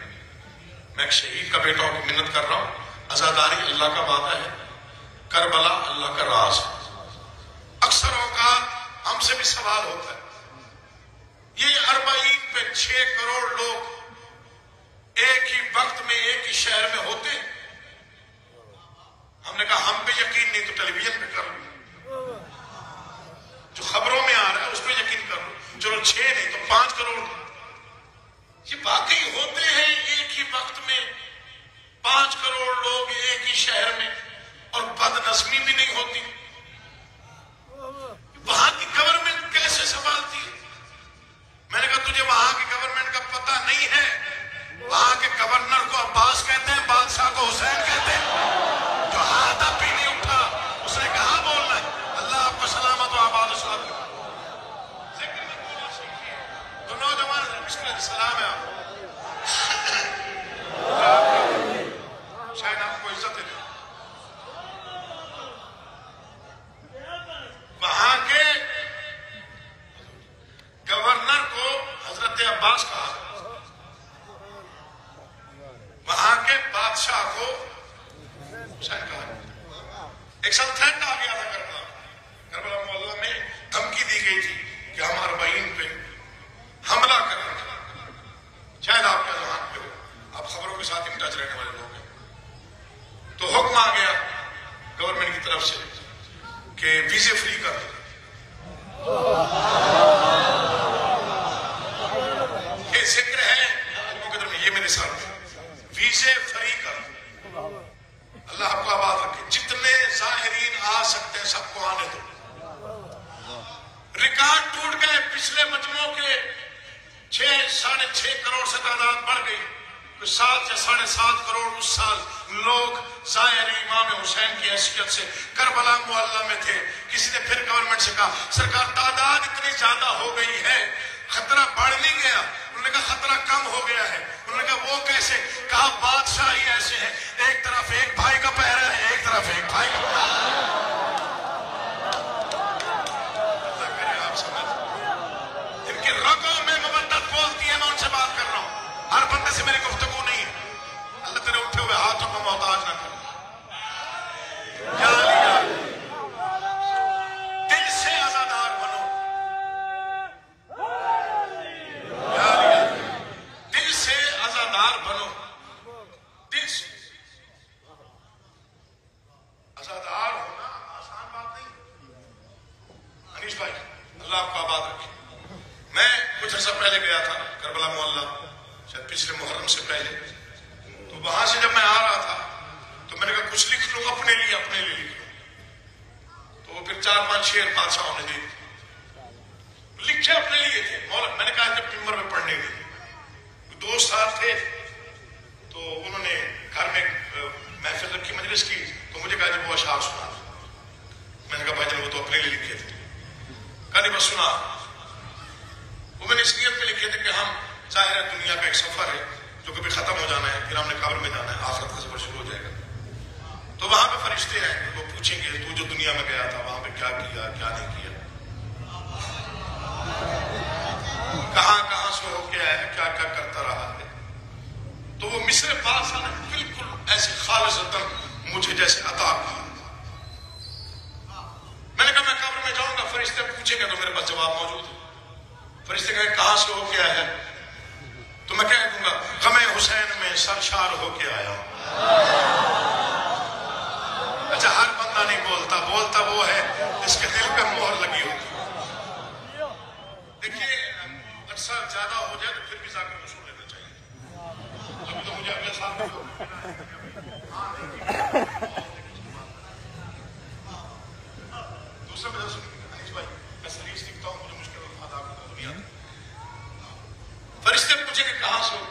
Speaker 3: میں ایک شہید کا بیٹا ہوں کہ منت کر رہا ہوں، عزاداری اللہ کا وعدہ ہے، کربلا اللہ کا راز ہے۔ اکثر اوقات ہم سے بھی سوال ہوتا ہے، یہ 40 پہ 6 کروڑ لوگ ایک ہی وقت میں ایک ہی شہر میں ہوتے ہیں؟ ہم نے کہا ہم پہ یقین نہیں تو ٹیلی ویژن پہ کر لو، جو خبروں میں آ رہا ہے اس پہ یقین کر لو، چلو 6 نہیں تو 5 کروڑ۔ یہ واقعی ہوتے ہیں ایک ہی وقت میں 5 کروڑ لوگ ایک ہی شہر میں، اور بد نظمی بھی نہیں ہوتی؟ وہاں کی گورنمنٹ کیسے سنبھالتی ہے؟ میں نے کہا تجھے وہاں کی گورنمنٹ کا پتہ نہیں ہے، وہاں کے گورنر کو عباس کہتے ہیں، بادشاہ کو حسین کہتے ہیں، جو ہاتھ اب بھی نہیں اٹھا اس نے کہاں بولنا ہے۔ اللہ آپ کو سلامت و آباد و سلامت کرے۔ ذکر میں بولنا سیکھیے تو نوجوان، بسم اللہ، سلام ہے آپ۔ حسین کہاں ہے؟ ایک ساتھ تھریٹ آ گیا تھا کربلا معلیٰ میں دھمکی دی گئی تھی کہ ہم اربعین پہ حملہ کریں گے. شاید آپ کے ذہان پہ ہو، آپ خبروں کے ساتھ ان ٹچ رہنے والے لوگ ہیں. تو حکم آ گیا گورنمنٹ کی طرف سے کہ ویزے فری کر دو. یہ ذکر ہے حکموں کے درمیان، یہ میرے ساتھ ویزے فری کر دو. اللہ آپ کو آباد رکھے. جتنے ظاہرین آ سکتے ہیں سب کو آنے دو. ریکارڈ ٹوٹ گئے پچھلے مجموعوں کے. 6.5 کروڑ سے تعداد بڑھ گئی. 7 یا 7.5 کروڑ اس سال لوگ ظاہر امام حسین کی حیثیت سے کربلا معلیٰ میں تھے. کسی نے پھر گورنمنٹ سے کہا سرکار تعداد اتنی زیادہ ہو گئی ہے، خطرہ بڑھ نہیں گیا. انہوں نے کہا خطرہ کم ہو گیا ہے. انہوں نے کہا وہ کیسے؟ کہا بادشاہ ہی ایسے ہیں، ایک طرف ایک بھائی کا پہرا ہے، ایک طرف ایک بھائی کا پہرا ہے. اللہ کرے آپ سمجھ. جن کی رگوں میں مودت بولتی ہے میں ان سے بات کر رہا ہوں. ہر بندے سے میری گفتگو نہیں ہے. اللہ تیرے اٹھے ہوئے ہاتھوں کو محتاج نہ کرے. دل سے آزادار بنو. دل سے آزادار بنو. دل سے آزادار ہونا آسان بات نہیں. انیس بھائی اللہ آپ کو آباد رکھے. میں کچھ عرصہ پہلے گیا تھا کربلا معلیٰ، شاید پچھلے محرم سے پہلے. تو وہاں سے جب میں آ رہا تھا تو میں نے کہا کچھ لکھ لوں اپنے لیے لکھ لوں. تو پھر 4-5 شعر بادشاہوں نے دیے لکھے اپنے لیے تھے. میں نے کہا جب ممبر میں پڑھنے گئے دوست ساتھ تھے تو انہوں نے گھر میں محفل رکھی مجلس کی تو مجھے کہا جب وہ اشعار سنا. میں نے کہا بھائی جان وہ تو اپنے لیے لکھے تھے. کہا نہیں بس سنا. وہ میں نے اس نیت پہ لکھے تھے کہ ہم ظاہر ہے دنیا کا ایک سفر ہے جو کبھی ختم ہو جانا ہے، پھر ہم نے قبر میں جانا ہے، آخرت کا سفر شروع ہو جائے گا. تو وہاں پہ فرشتے ہیں، وہ پوچھیں گے تو جو دنیا میں گیا تھا وہاں پہ کیا کیا کیا نہیں کیا، کہاں کہاں سے ہو کے آیا، کیا کیا کرتا رہا ہے. تو وہ مصر بادشاہ نے بالکل ایسے خالصتاً مجھے جیسے عطا کیا. میں نے کہا میں قبر میں جاؤں گا، فرشتے پوچھیں گے تو میرے پاس جواب موجود ہے. فرشتے کہیں کہاں سے ہو کے آیا ہے تو میں کہہ دوں گا غم حسین میں سرشار ہو کے آیا ہوں. اچھا ہر بندہ نہیں بولتا، بولتا وہ ہے جس کے دل پہ مہر لگی ہوتی. دیکھیے عرصہ زیادہ ہو جائے تو پھر بھی جا کر سن لینا چاہیے. ابھی تو مجھے اگلے سال دوسرا میں بھائی میں سریس لکھتا ہوں، مجھے مشکل الفاظ آپ کو دنیا. فرشتے پوچھے کہ کہاں سے ہو.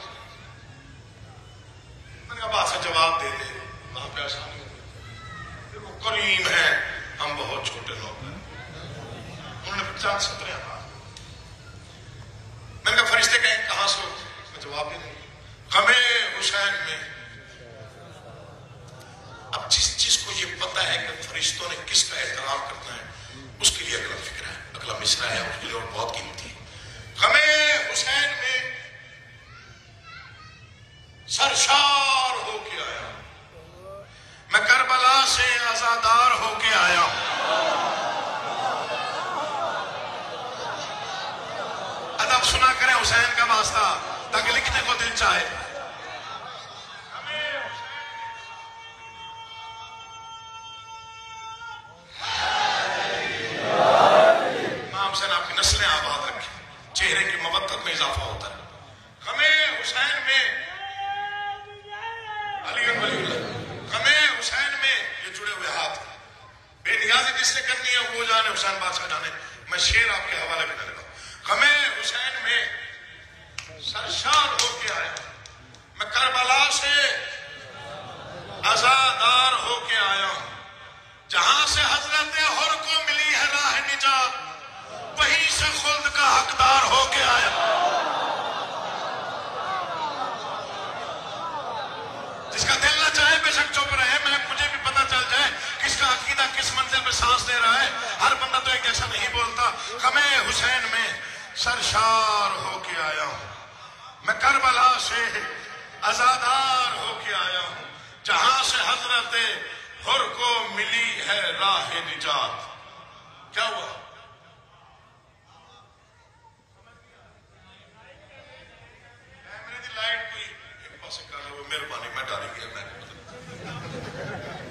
Speaker 3: میں نے کہا بات سے جواب دے دے، وہاں پہ آسانی ہو. دیکھو کریم ہے، ہم بہت چھوٹے لوگ ہیں. انہوں نے 50-70 کہا. میں نے کہا فرشتے کہیں کہاں سے ہو. میں جواب دے دوں غم حسین میں. اب جس چیز کو یہ پتا ہے کہ فرشتوں نے کس کا احترام کرنا ہے اس کے لیے اگلا فکر ہے، اگلا مصرع ہے، اس کے لیے اور بہت قیمتی ہے. غم حسین میں سرشار ہو کے آیا، میں کربلا سے آزادار ہو کے آیا. ادب سنا کریں حسین کا واسطہ تاکہ لکھنے کو دل چاہے. امام حسین آپ کی نسلیں آباد رکھیں، چہرے کی مودت میں اضافہ ہوتا ہے. غم حسین میں علی ولی اللہ، غم حسین میں یہ جڑے ہوئے ہاتھ بے نیازی جس نے کرنی ہے وہ جانے، حسین بادشاہ جانے. میں شعر آپ کے حوالے میں کرے گا. غم حسین میں سرشار ہو کے آیا، میں کربلا سے آزادار ہو کے آیا ہوں. جہاں سے حضرت حر کو ملی ہے راہ نجات، وہیں سے خلد کا حقدار ہو کے آیا. جس کا دل نہ چاہے بے شک چپ رہے. مجھے بھی پتا چل جائے کس کا عقیدہ کس منزل پہ سانس دے رہا ہے. ہر بندہ تو ایک جیسا نہیں بولتا. غم حسین میں سرشار ہو کے آیا ہوں، میں کربلا سے آزادار ہو کے آیا ہوں. جہاں سے حضرت حر کو ملی ہے راہ نجات. کیا ہوا؟ لائٹ کوئی ایک پاس کر رہا ہو، مہربانی میں ڈالی گیا میں نے.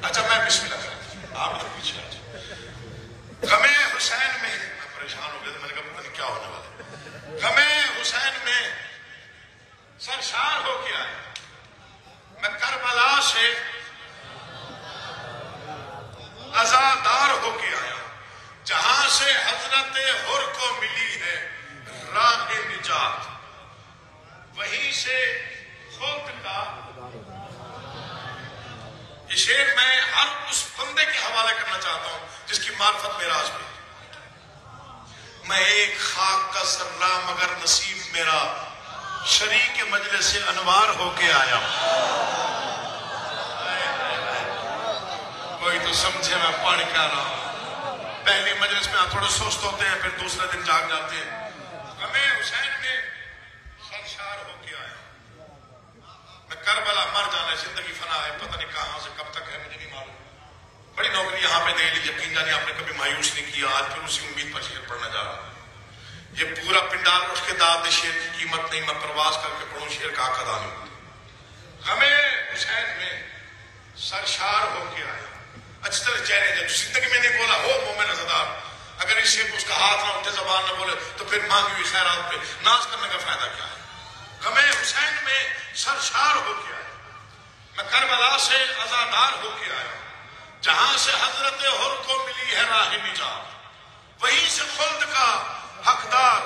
Speaker 3: اچھا میں بسم اللہ کرتا آپ لوگ پیچھے آ جائیں. غم حسین میں پریشان ہو گیا تو میں نے کہا پتہ نہیں کیا ہونے والا ہے. غم حسین میں سرشار ہو کے آیا. میں کربلا سے عزادار ہو کے آیا جہاں سے حضرت حر کو ملی ہے راہ نجات. وہیں سے خلد کا یہ شعر میں ہر اس بندے کے حوالے کرنا چاہتا ہوں جس کی معرفت معراج میں. میں ایک خاک کا ذرہ مگر نصیب میرا شریک مجلس سے انوار ہو کے آیا. کوئی تو سمجھے میں پڑھ کیا رہا ہوں. پہلی مجلس میں آپ تھوڑے سست ہوتے ہیں پھر دوسرے دن جاگ جاتے ہیں. ہمیں حسین میں سرشار ہو کے آیا. میں کربلا مر جانا ہے، زندگی فنا ہے، پتہ نہیں کہاں سے کب تک ہے مجھے نہیں معلوم. بڑی نوکری یہاں پہ دے لی، یقین جانی آپ نے کبھی مایوس نہیں کیا. آج پھر اسی امید پر شعر پڑھنا جا رہا ہوں. یہ پورا پنڈال اٹھ کے داد شعر کی قیمت نہیں، میں پرواز کر کے پڑھوں شعر کا حق ادا نہیں ہوتا. ہمیں حسین میں سرشار ہو کے آیا. اچھی طرح چہرے جب زندگی میں نہیں بولا ہو مومن عزادار، اگر اس شعر کو اس کا ہاتھ نہ اٹھے زبان نہ بولے تو پھر مانگی ہوئی خیرات پہ ناز کرنے کا فائدہ کیا ہے. ہمیں حسین میں سرشار ہو کے آیا. میں کربلا سے عزادار ہو کے آیا جہاں سے حضرت حر کو ملی ہے راہ نجات. وہیں سے خلد کا حقدار،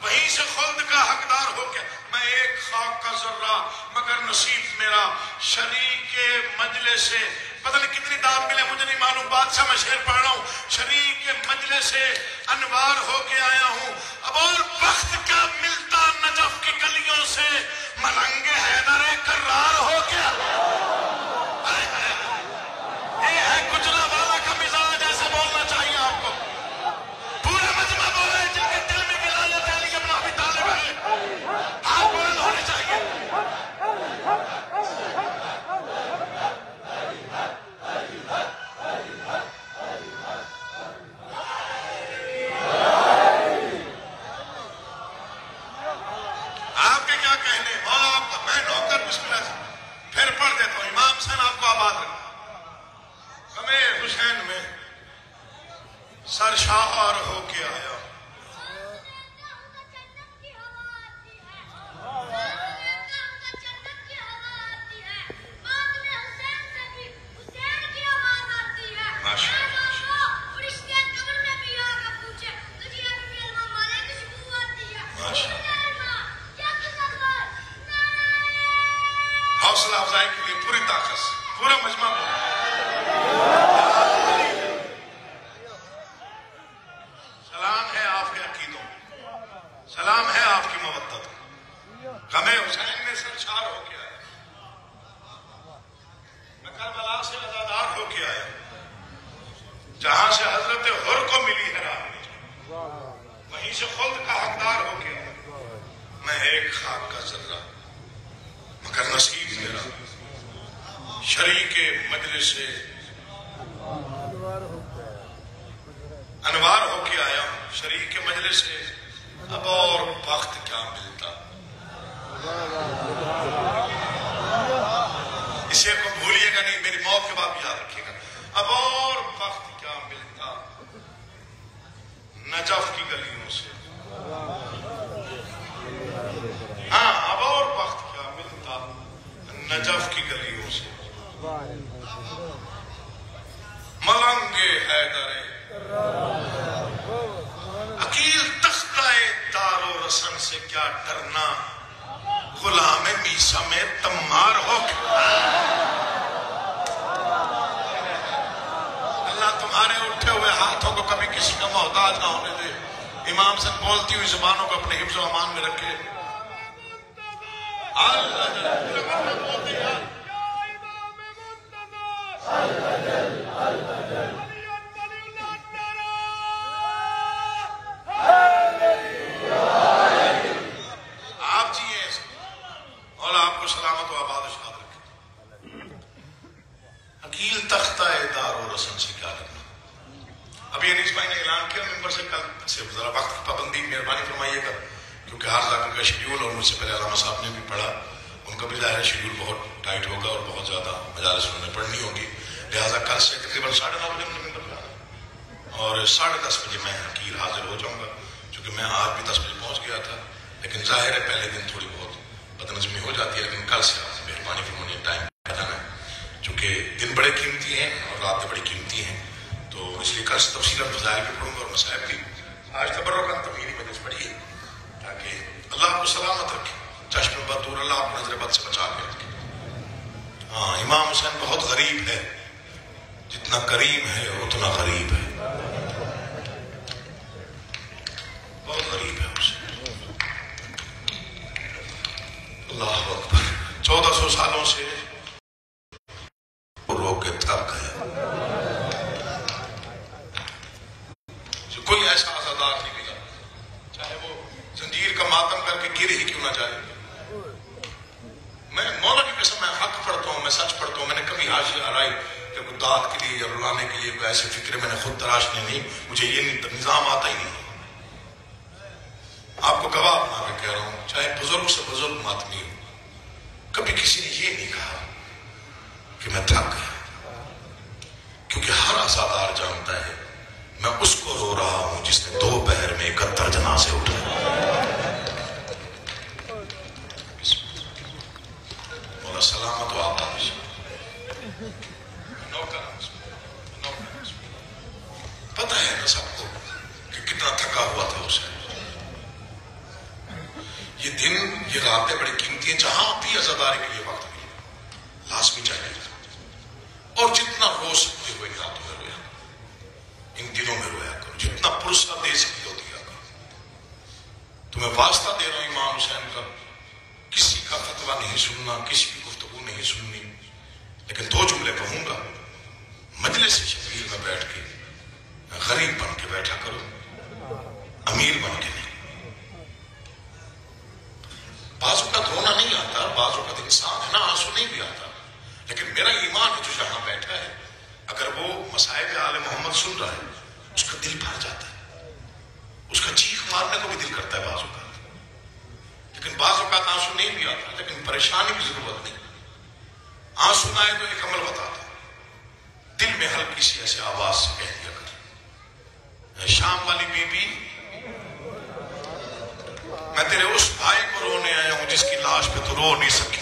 Speaker 3: وہیں سے خلد کا حقدار ہو کے میں ایک خاک کا ذرہ مگر نصیب میرا شریک مجلس سے. پتہ نہیں کتنی داد ملے مجھے نہیں معلوم. بادشاہ میں شعر پڑھ رہا ہوں. شریک مجلس سے انوار ہو کے آیا ہوں. اب اور وقت کیا ملتا نجف کی گلیوں سے ملنگ حیدر کرار ہو گیا. یہ ہے گجرا والا کا مزاج، ایسے بولنا چاہیے آپ کو. پورا مجمع بول رہے جن کے دل میں ولایت علی ابن ابی طالب ہے آپ بولن ہونے چاہیے. پھر پڑھ دیتا ہوں. امام حسین آپ کو آباد رکھا. ہمیں حسین میں سرشار ہو کے آیا. حوصلہ افزائی کے لیے پوری طاقت سے پورا مجمع بول. سلام ہے آپ کے عقیدوں، سلام ہے آپ کی مودت. غم حسین میں سرشار ہو کے آیا. میں کربلا سے عزادار ہو کے آیا جہاں سے حضرت حر کو ملی ہے راہ نجات. وہیں سے خلد کا حقدار ہو کے آیا. میں ایک خاک کا ذرہ مگر نصیب میرا شریک مجلس سے انوار ہو کے آیا. شریک مجلس سے اب اور وقت کیا ملتا. اسے کو بھولیے گا نہیں، میری موت کے بعد یاد رکھیے گا. اب اور وقت کیا ملتا نجف کی گلیوں سے. ہاں اب اور وقت کیا ملتا نجف کی گلیوں سے. ملنگ حیدر عقیل تختہ دار و رسن سے کیا ڈرنا، غلام میسا میں تمار ہو کے. اللہ تمہارے اٹھے ہوئے ہاتھوں کو کبھی کسی کا محتاج نہ ہونے دے. امام سے بولتی ہوئی زبانوں کو اپنے حفظ و امان میں رکھے. آپ جیے اور آپ کو سلامت و آباد و شاد رکھے. عقیل تختہ سائے دار و رسن سے کیا کرنا. ابھی انیس بھائی نے اعلان کیا ممبر سے کل سے ذرا وقت کی پابندی مہربانی فرمائیے گا, کیونکہ ہر ذاکر کا شیڈیول اور مجھ سے پہلے علامہ صاحب نے بھی پڑھا, ان کا بھی ظاہر شیڈیول بہت ٹائٹ ہوگا اور بہت زیادہ مجالس انہوں نے پڑھنی ہوگی. لہٰذا کل سے تقریباً 9:30 بجے مجھے ممبر پہ آنا اور 10:30 بجے میں حقیر حاضر ہو جاؤں گا, چونکہ میں آج بھی 10 بجے پہنچ گیا تھا, لیکن ظاہر ہے پہلے دن تھوڑی بہت بدنظمی ہو جاتی ہے, لیکن کل سے آپ مہربانی فرمائیے ٹائم پہ جانا ہے, چونکہ دن بڑے قیمتی ہیں اور راتیں بڑی قیمتی ہیں, تو اس لیے کل سے تفصیل فضائل بھی پڑھوں گا اور مسائل بھی. آج تبرکاً تمیری مجلس پڑھیے تاکہ اللہ آپ کو سلامت رکھے, چشم بد دور اللہ آپ کو نظر بد سے بچا کے رکھے. ہاں, امام حسین بہت غریب ہے, جتنا کریم ہے اتنا غریب ہے, بہت غریب ہے حسین. اللہ اکبر. 1400 سالوں سے رو کے تھک گئے, کوئی ایسا عزادار نہیں ملا, چاہے وہ زنجیر کا ماتم کر کے گر ہی کیوں نہ جائے. میں مولا کی قسم میں حق پڑھتا ہوں, میں سچ پڑھتا ہوں, میں نے کبھی حاشیہ ہرائی کہ کوئی داد کے لیے یا رلانے کے لیے کوئی ایسے فکرے میں نے خود تراشنے نہیں, مجھے یہ نظام آتا ہی نہیں. آپ کو گواہ بنا کے کہہ رہا ہوں, چاہے بزرگ سے بزرگ ماتمی ہو, کبھی کسی نے یہ نہیں کہا کہ میں تھک گیا, کیونکہ ہر عزادار جانتا ہے میں اس کو رو رہا ہوں جس نے 2 پہر میں 71 جنازے اٹھائے. مولا سلامت و آباد. پتہ ہے نا سب کو کہ کتنا تھکا ہوا تھا اسے. یہ دن یہ راتیں بڑی قیمتی ہیں, جہاں بھی عزاداری کے لیے وقت ملے لازمی چاہیے, اور جتنا رو سکتے ہوئے راتوں میں رویا, ان دنوں میں رویا کرو, جتنا پرسہ دے سکتے ہو دیا کرو. تو میں واسطہ دے رہا ہوں امام حسین کا, کسی کا فتویٰ نہیں سننا, کسی کی گفتگو نہیں سننی, لیکن 2 جملے کہوں گا. مجلس شبیر میں بیٹھ کے غریب بن کے بیٹھا کرو, امیر بن کے نہیں. بعض اوقات رونا نہیں آتا, بعض اوقات انسان ہے نا آنسو نہیں بھی آتا, لیکن میرا ایمان ہے جو یہاں بیٹھا ہے, اگر وہ مصائب آل محمد سن رہا ہے اس کا دل بھر جاتا ہے, اس کا چیخ مارنے کو بھی دل کرتا ہے بعض اوقات, لیکن بعض اوقات آنسو نہیں بھی آتا, لیکن پریشانی کی ضرورت نہیں. آنسو نہ آئے تو ایک عمل بتاتا ہوں, دل میں ہلکی سی ایسے آواز سے کہہ دیا کر, شام والی بی بی میں تیرے اس بھائی کو رونے آیا ہوں جس کی لاش پہ تو رو نہیں سکی.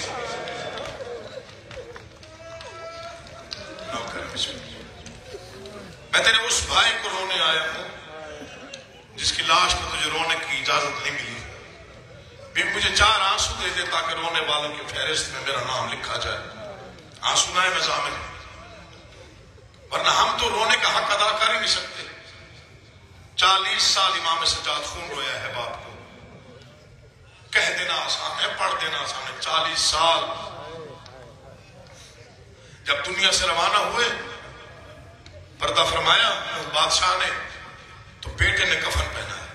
Speaker 3: میں تیرے اس بھائی کو رونے آیا ہوں جس کی لاش پہ تجھے رونے کی اجازت نہیں ملی. بھی مجھے 4 آنسو دے دے تاکہ رونے والوں کی فہرست میں میرا نام لکھا جائے. آنسو نہ ہے میں ضامن, ورنہ ہم تو رونے کا حق ادا کر ہی نہیں سکتے. 40 سال امام سجاد خون رویا ہے باپ کو, کہہ دینا آسان ہے, پڑھ دینا آسان ہے. 40 سال جب دنیا سے روانہ ہوئے, پردہ فرمایا بادشاہ نے, تو بیٹے نے کفن پہنا ہے.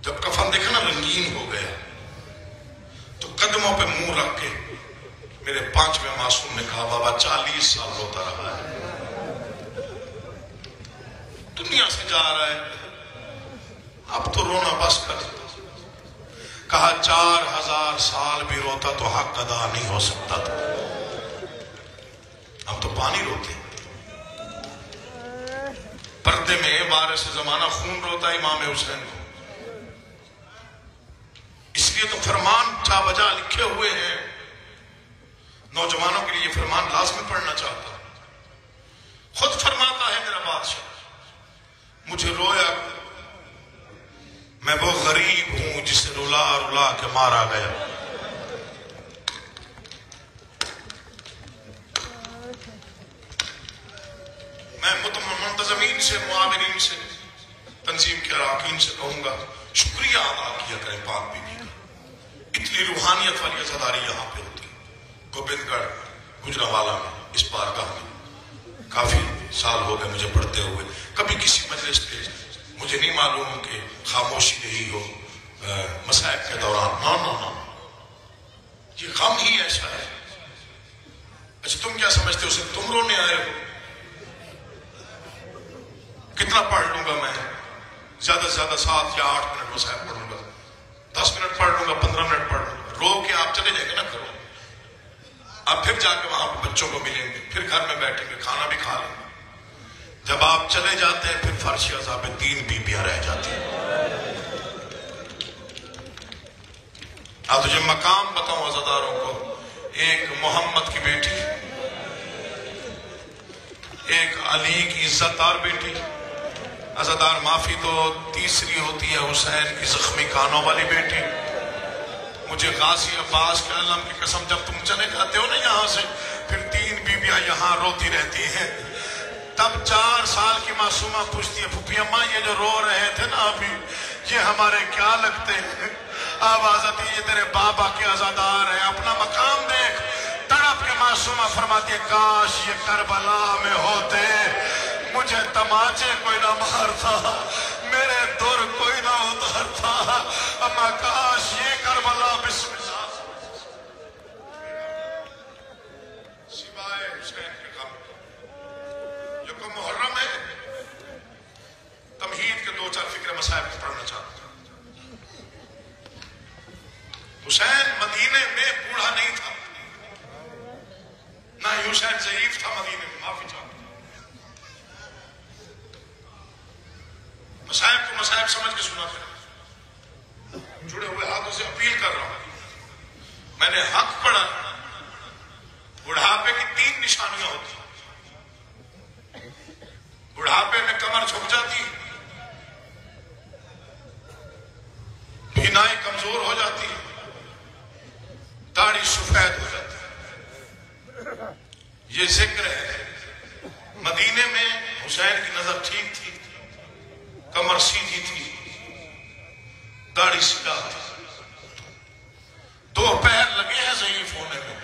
Speaker 3: جب کفن دیکھا نا رنگین ہو گیا, تو قدموں پہ منہ رکھ کے میرے 5ویں معصوم نے کہا بابا 40 سال روتا رہا ہے, دنیا سے جا رہا ہے, اب تو رونا بس کر. کہا 4000 سال بھی روتا تو حق ادا نہیں ہو سکتا تھا. ہم تو پانی روتے, پردے میں وارث زمانہ خون روتا ہے امام حسین کو. اس لیے تو فرمان چا بجا لکھے ہوئے ہیں, نوجوانوں کے لیے فرمان لازمی پڑھنا چاہتا ہوں. خود فرماتا ہے میرا بادشاہ, مجھے رویا, میں وہ غریب ہوں جسے رلا رلا کے مارا گیا. میں منتظمین سے, معاونین سے, تنظیم کے اراکین سے کہوں گا شکریہ ادا کیا کریں پاک بی بی کا. اتنی روحانیت والی عزاداری یہاں پہ ہوتی. گوبند گڑھ گجرانوالہ میں اس بارگاہ میں کافی سال ہو گئے مجھے پڑھتے ہوئے, کبھی کسی مجلس پہ مجھے نہیں معلوم کہ خاموشی رہی ہو مسائب کے دوران. نہ یہ غم ہی ایسا ہے. اچھا تم کیا سمجھتے ہو صرف تم رونے آئے ہو؟ کتنا پڑھ لوں گا میں؟ زیادہ سے زیادہ 7 یا 8 منٹ مسائل پڑھوں گا، 10 منٹ پڑھ لوں گا، 15 منٹ پڑھ لوں گا، رو کے آپ چلے جائیں گے نا کرو. آپ پھر جا کے وہاں بچوں کو ملیں گے، پھر گھر میں بیٹھیں گے، کھانا بھی کھا لیں گے. جب آپ چلے جاتے ہیں پھر فرش عذاب پہ 3 بیویاں رہ جاتی ہیں. اب تجھے مقام بتاؤں عزاداروں کو، ایک محمد کی بیٹی، ایک علی کی عزت دار بیٹی. عزادار معافی تو تیسری ہوتی ہے حسین کی زخمی کانوں والی بیٹی. مجھے غازی عباس کے علم کی قسم، جب تم چلے جاتے ہو نا یہاں سے، پھر 3 بیویاں یہاں روتی رہتی ہیں. تب 4 سال کی معصومہ پوچھتی ہے پھوپھی اماں یہ جو رو رہے تھے نا ابھی، یہ ہمارے کیا لگتے ہیں؟ آواز آتی ہے یہ تیرے بابا کے عزادار ہیں، اپنا مقام دیکھ. تڑپ کے معصومہ فرماتی ہے کاش یہ کربلا میں ہوتے، مجھے تماچے کوئی نہ مارتا، میرے دور کوئی نہ اتارتا. اما کاش یہ کربلا بسم اللہ سوائے حسین کے غم. جو کہ محرم ہے، تمہید کے 2-4 فکر مسائل کو پڑھنا چاہتا ہوں. حسین مدینے میں بوڑھا نہیں تھا، نہ ہی حسین ضعیف تھا مدینے میں، معافی چاہتا ہوں. مسائب کو مسائب سمجھ کے سنا کریں. جڑے ہوئے ہاتھوں سے اپیل کر رہا ہوں، میں نے حق پڑھا. بڑھاپے کی 3 نشانیاں ہوتی ہیں. بڑھاپے میں کمر جھک جاتی، بینائی کمزور ہو جاتی، داڑھی سفید ہو جاتی. یہ ذکر ہے. مدینے میں حسین کی نظر ٹھیک تھی، کمر سیدھی تھی، داڑھی سیدھا تھی. 2 پیر لگے ہیں ضعیف ہونے میں.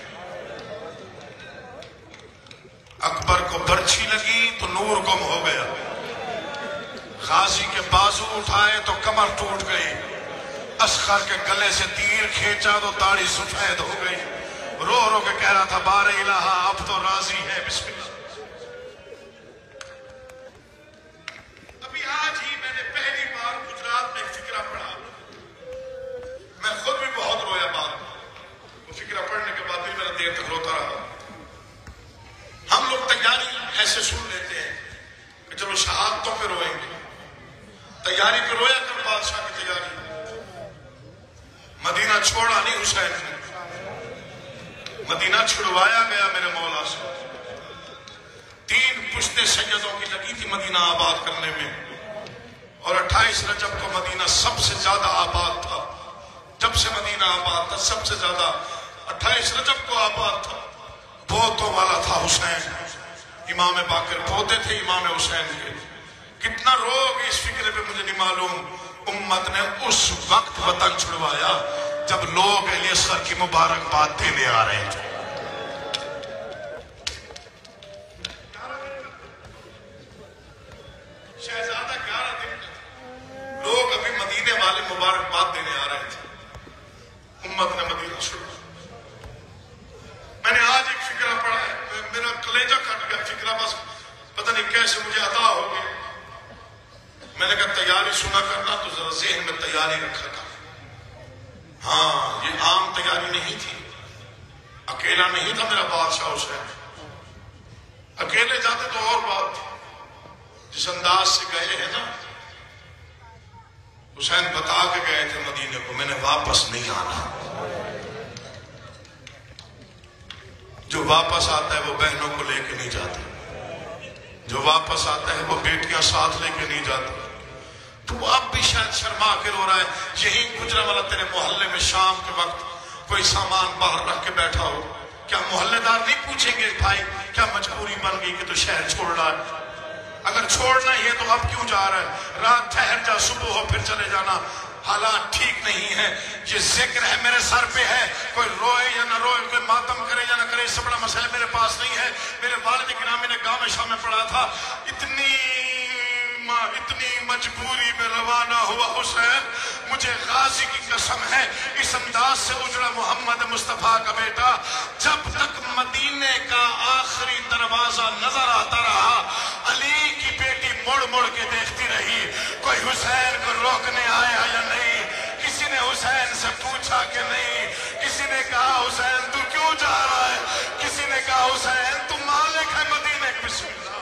Speaker 3: اکبر کو برچھی لگی تو نور گم ہو گیا، غازی کے بازو اٹھائے تو کمر ٹوٹ گئی، اصغر کے گلے سے تیر کھینچا تو داڑھی سفید ہو گئی. رو رو کے کہہ رہا تھا بار الہ اب تو راضی ہے. بسم اللہ. ابھی آج ہی میں نے پہلی بار گجرات میں ایک فکرہ پڑھا، میں خود بھی بہت رویا. بعد وہ فکرہ پڑھنے کے بعد بھی میرا دیر تک روتا رہا. ہم لوگ تیاری ایسے سن لیتے ہیں کہ چلو شہادتوں پہ روئیں گے، تیاری پہ رویا کر بادشاہ کی تیاری. مدینہ چھوڑا نہیں حسین نے، مدینہ چھڑوایا گیا میرے مولا سے. 3 پشتیں سیدوں کی لگی تھی مدینہ آباد کرنے میں، اور 28 رجب کو مدینہ سب سے زیادہ آباد تھا. جب سے مدینہ آباد تھا سب سے زیادہ 28 رجب کو آباد تھا. پوتوں والا تھا حسین، امام باقر پوتے تھے امام حسین کے. کتنا روگ اس فکرے پہ مجھے نہیں معلوم. امت نے اس وقت وطن چھڑوایا جب لوگ علی اصغر کی مبارکباد دینے آ رہے تھے. شہزادہ 11 دن کا لوگ ابھی مدینے والے مبارکباد دینے آ رہے تھے. امت نے مدینہ چھڑوایا. میں نے آج ایک فکرہ پڑھا ہے، میرا کلیجہ کٹ گیا. فکرہ بس پتہ نہیں کیسے مجھے عطا ہو گیا. میں نے کہا تیاری سنا کرنا تو ذرا ذہن میں تیاری رکھا کرنا. ہاں یہ عام تیاری نہیں تھی، اکیلا نہیں تھا میرا بادشاہ حسین. اکیلے جاتے تو اور بات تھی. جس انداز سے گئے ہیں نا، حسین بتا کے گئے تھے مدینے کو میں نے واپس نہیں آنا. جو واپس آتا ہے وہ بہنوں کو لے کے نہیں جاتا، جو واپس آتا ہے وہ بیٹیاں ساتھ لے کے نہیں جاتا. تو اب بھی شاید شرما کے رو رہا ہے. یہی گجرا والا تیرے محلے میں شام کے وقت کوئی سامان باہر رکھ کے بیٹھا ہو، کیا محلے دار نہیں پوچھیں گے بھائی کیا مجبوری بن گئی کہ تو شہر چھوڑ رہا ہے؟ اگر چھوڑنا ہی ہے تو اب کیوں جا رہا ہے؟ رات ٹھہر جا، صبح ہو پھر چلے جانا. حالات ٹھیک نہیں ہے. یہ ذکر ہے میرے سر پہ ہے، کوئی روئے یا نہ روئے، کوئی ماتم کرے یا نہ کرے، اس سے بڑا مسئلہ میرے پاس نہیں ہے. میرے والد گرامی نے گاؤں میں شام میں پڑھا تھا، اتنی مجبوری میں روانہ ہوا حسین. مجھے غازی کی قسم ہے اس انداز سے اجڑا محمد مصطفیٰ کا بیٹا جب تک مدینے کا آخری دروازہ نظر آتا رہا، علی کی بیٹی مڑ مڑ کے دیکھتی رہی، کوئی حسین کو روکنے آیا یا نہیں، کسی نے حسین سے پوچھا کہ نہیں، کسی نے کہا حسین تو کیوں جا رہا ہے، کسی نے کہا حسین تو مالک ہے مدینے کے۔ بسم اللہ،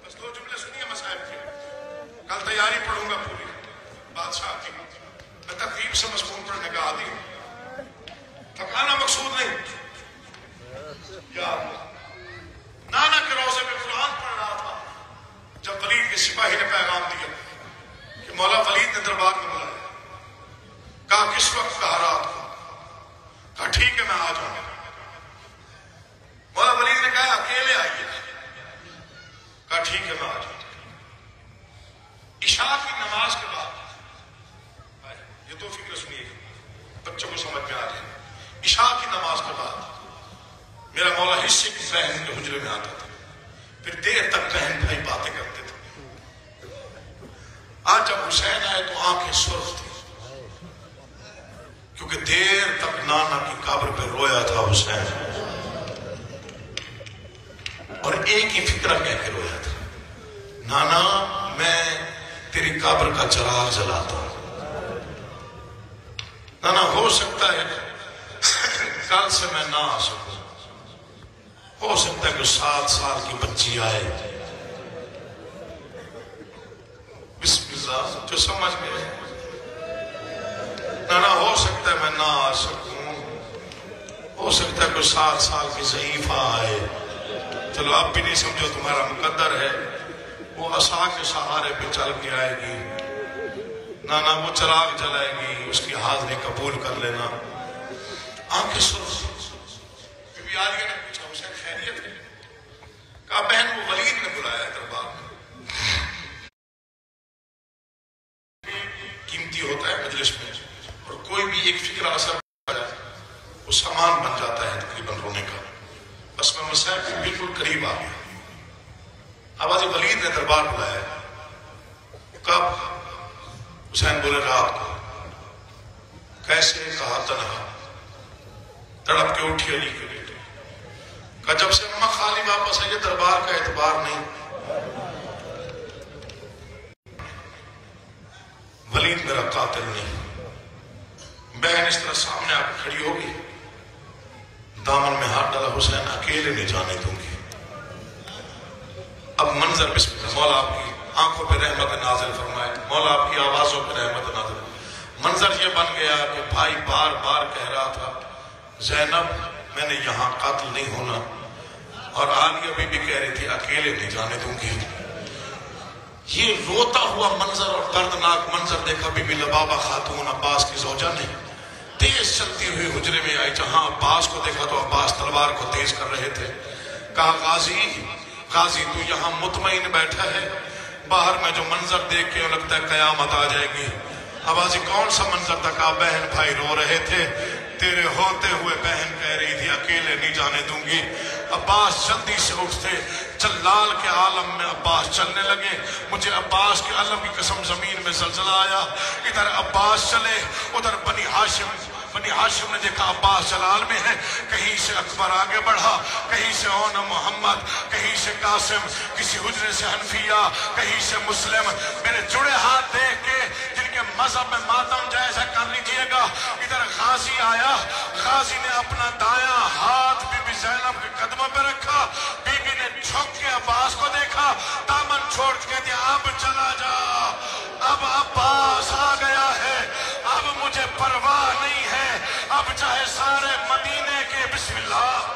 Speaker 3: بس دو جملے سنیے مسائل کے، کل تیاری پڑھوں گا پوری بادشاہ کی، میں تقریب سے مضمون پڑھنے کا عادی ہوں، تھکانا مقصود نہیں۔ یا نانا کے روزے میں قرآن پڑھ رہا تھا جب ولید کے سپاہی نے پیغام دیا کہ مولا ولید نے دربار میں بلایا، کہا کس وقت کہا رات کو، کہا ٹھیک ہے میں آ جاؤں گا۔ مولا ولید نے کہا اکیلے آئیے، کہا ٹھیک ہے میں آ جاؤں گا۔ عشاء کی نماز کے بعد، یہ تو فکر سنیے بچوں کو سمجھ میں آ جائے، عشاء کی نماز کے بعد میرا مولا حصے کی بہن کے حجرے میں آتا تھا، پھر دیر تک بہن بھائی باتیں کرتے تھے۔ آج جب حسین آئے تو آنکھیں سرخ تھی، کیونکہ دیر تک نانا کی قبر پہ رویا تھا حسین، اور ایک ہی فکرہ کہہ کے رویا تھا، نانا میں تیری قبر کا چراغ جلاتا ہوں، نانا ہو سکتا ہے کل سے میں نہ آ سکوں، ہو سکتا ہے کہ 7 سال کی بچی آئے، بسم اللہ جو سمجھ گئے، نانا ہو سکتا ہے میں نہ آ سکوں، ہو سکتا ہے کہ 7 سال کی ضعیفہ آئے، چلو آپ بھی نہیں سمجھو تمہارا مقدر ہے، وہ عصا کے سہارے پہ چل کے آئے گی، نانا وہ چراغ جلائے گی، اس کی حاضری قبول کر لینا۔ آنکھیں سرخ، بی بی عالیہ نے پوچھا حسین خیریت ہے؟ کہا بہن وہ ولید نے بلایا دربار میں، قیمتی ہوتا ہے مجلس میں، اور کوئی بھی ایک فکر اثر پڑ جائے وہ سامان بن جاتا ہے تقریباً رونے کا۔ بس میں مسائل کے بالکل قریب آ گیا، آواز ولید نے دربار بلایا، کب؟ حسین بولے رات کو، کیسے؟ کہا تنہا، تڑپ کے اٹھی علی کے بیٹے، کہا جب سے اماں خالی واپس آئی دربار کا اعتبار نہیں۔ ولید میرا قاتل نہیں۔ بہن اس طرح سامنے آ کے کھڑی ہوگی، دامن میں ہاتھ ڈالا، حسین اکیلے نہیں جانے دوں گی۔ اب منظر بسم اللہ، مولا آپ کی آنکھوں پہ رحمت نازل فرمائے، مولا آپ کی آوازوں پہ رحمت نازل۔ منظر یہ بن گیا کہ بھائی بار بار کہہ رہا تھا زینب میں نے یہاں قاتل نہیں ہونا، اور عالیہ بھی کہہ رہی تھی اکیلے نہیں جانے دوں گی۔ یہ روتا ہوا منظر اور دردناک منظر دیکھا بی بی لبابہ خاتون عباس کی زوجہ نے، تیز چلتی ہوئی حجرے میں آئی، جہاں عباس کو دیکھا تو عباس تلوار کو تیز کر رہے تھے، کہا غازی غازی تو یہاں مطمئن بیٹھا ہے، باہر میں جو منظر دیکھ کے لگتا ہے قیامت آ جائے گی۔ عباسی کون سا منظر تھا؟ کہا بہن بھائی رو رہے تھے، تیرے ہوتے ہوئے بہن کہہ رہی تھی اکیلے نہیں جانے دوں گی۔ عباس جلدی سے اٹھتے، جلال کے عالم میں عباس چلنے لگے، مجھے عباس کے عالم کی قسم زمین میں زلزلہ آیا، ادھر عباس چلے، ادھر بنی ہاشم نے دیکھا عباس جلال میں ہے، کہیں سے اکبر آگے بڑھا، کہیں سے اونا محمد، کہیں سے قاسم، کسی حجرے سے حنفیہ، کہیں سے مسلم، میرے جڑے ہاتھ دیکھ کے جن کے مذہب میں ماتم جائز ہے کر لیجئے گا۔ ادھر غازی آیا، غازی نے اپنا دایاں ہاتھ بی بی زینب کے قدموں پہ رکھا، بی بی نے جھک کے عباس کو دیکھا، دامن چھوڑ کے دیا، اب چلا جا، اب عباس آ گیا ہے، اب مجھے پرواہ نہیں ہے، اب چاہے سارے مدینے کے بسم اللہ۔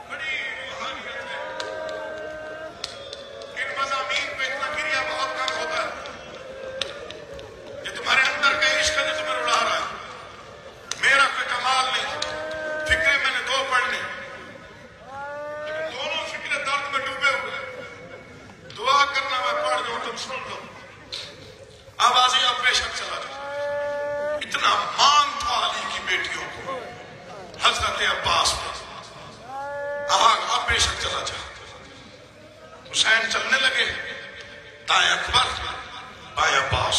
Speaker 3: بڑی روحانیت ہے، ان مضامین پہ اتنا گریہ بہت کم ہوتا ہے، یہ تمہارے اندر کا عشق ہے جو تمہیں اڑا رہا ہے، میرا کوئی کمال نہیں، فکرے میں نے 2 پڑھنے، لیکن دونوں فکرے درد میں ڈوبے ہوئے، دعا کرنا میں پڑھ دوں تم سن لو۔ آوازیں اب بے شک چلا جاؤ، اتنا مان تھا علی کی بیٹیوں کو حضرت عباس پہ، اب بے شک چلا جا۔ حسین چلنے لگے، دائیں اکبر بائیں عباس،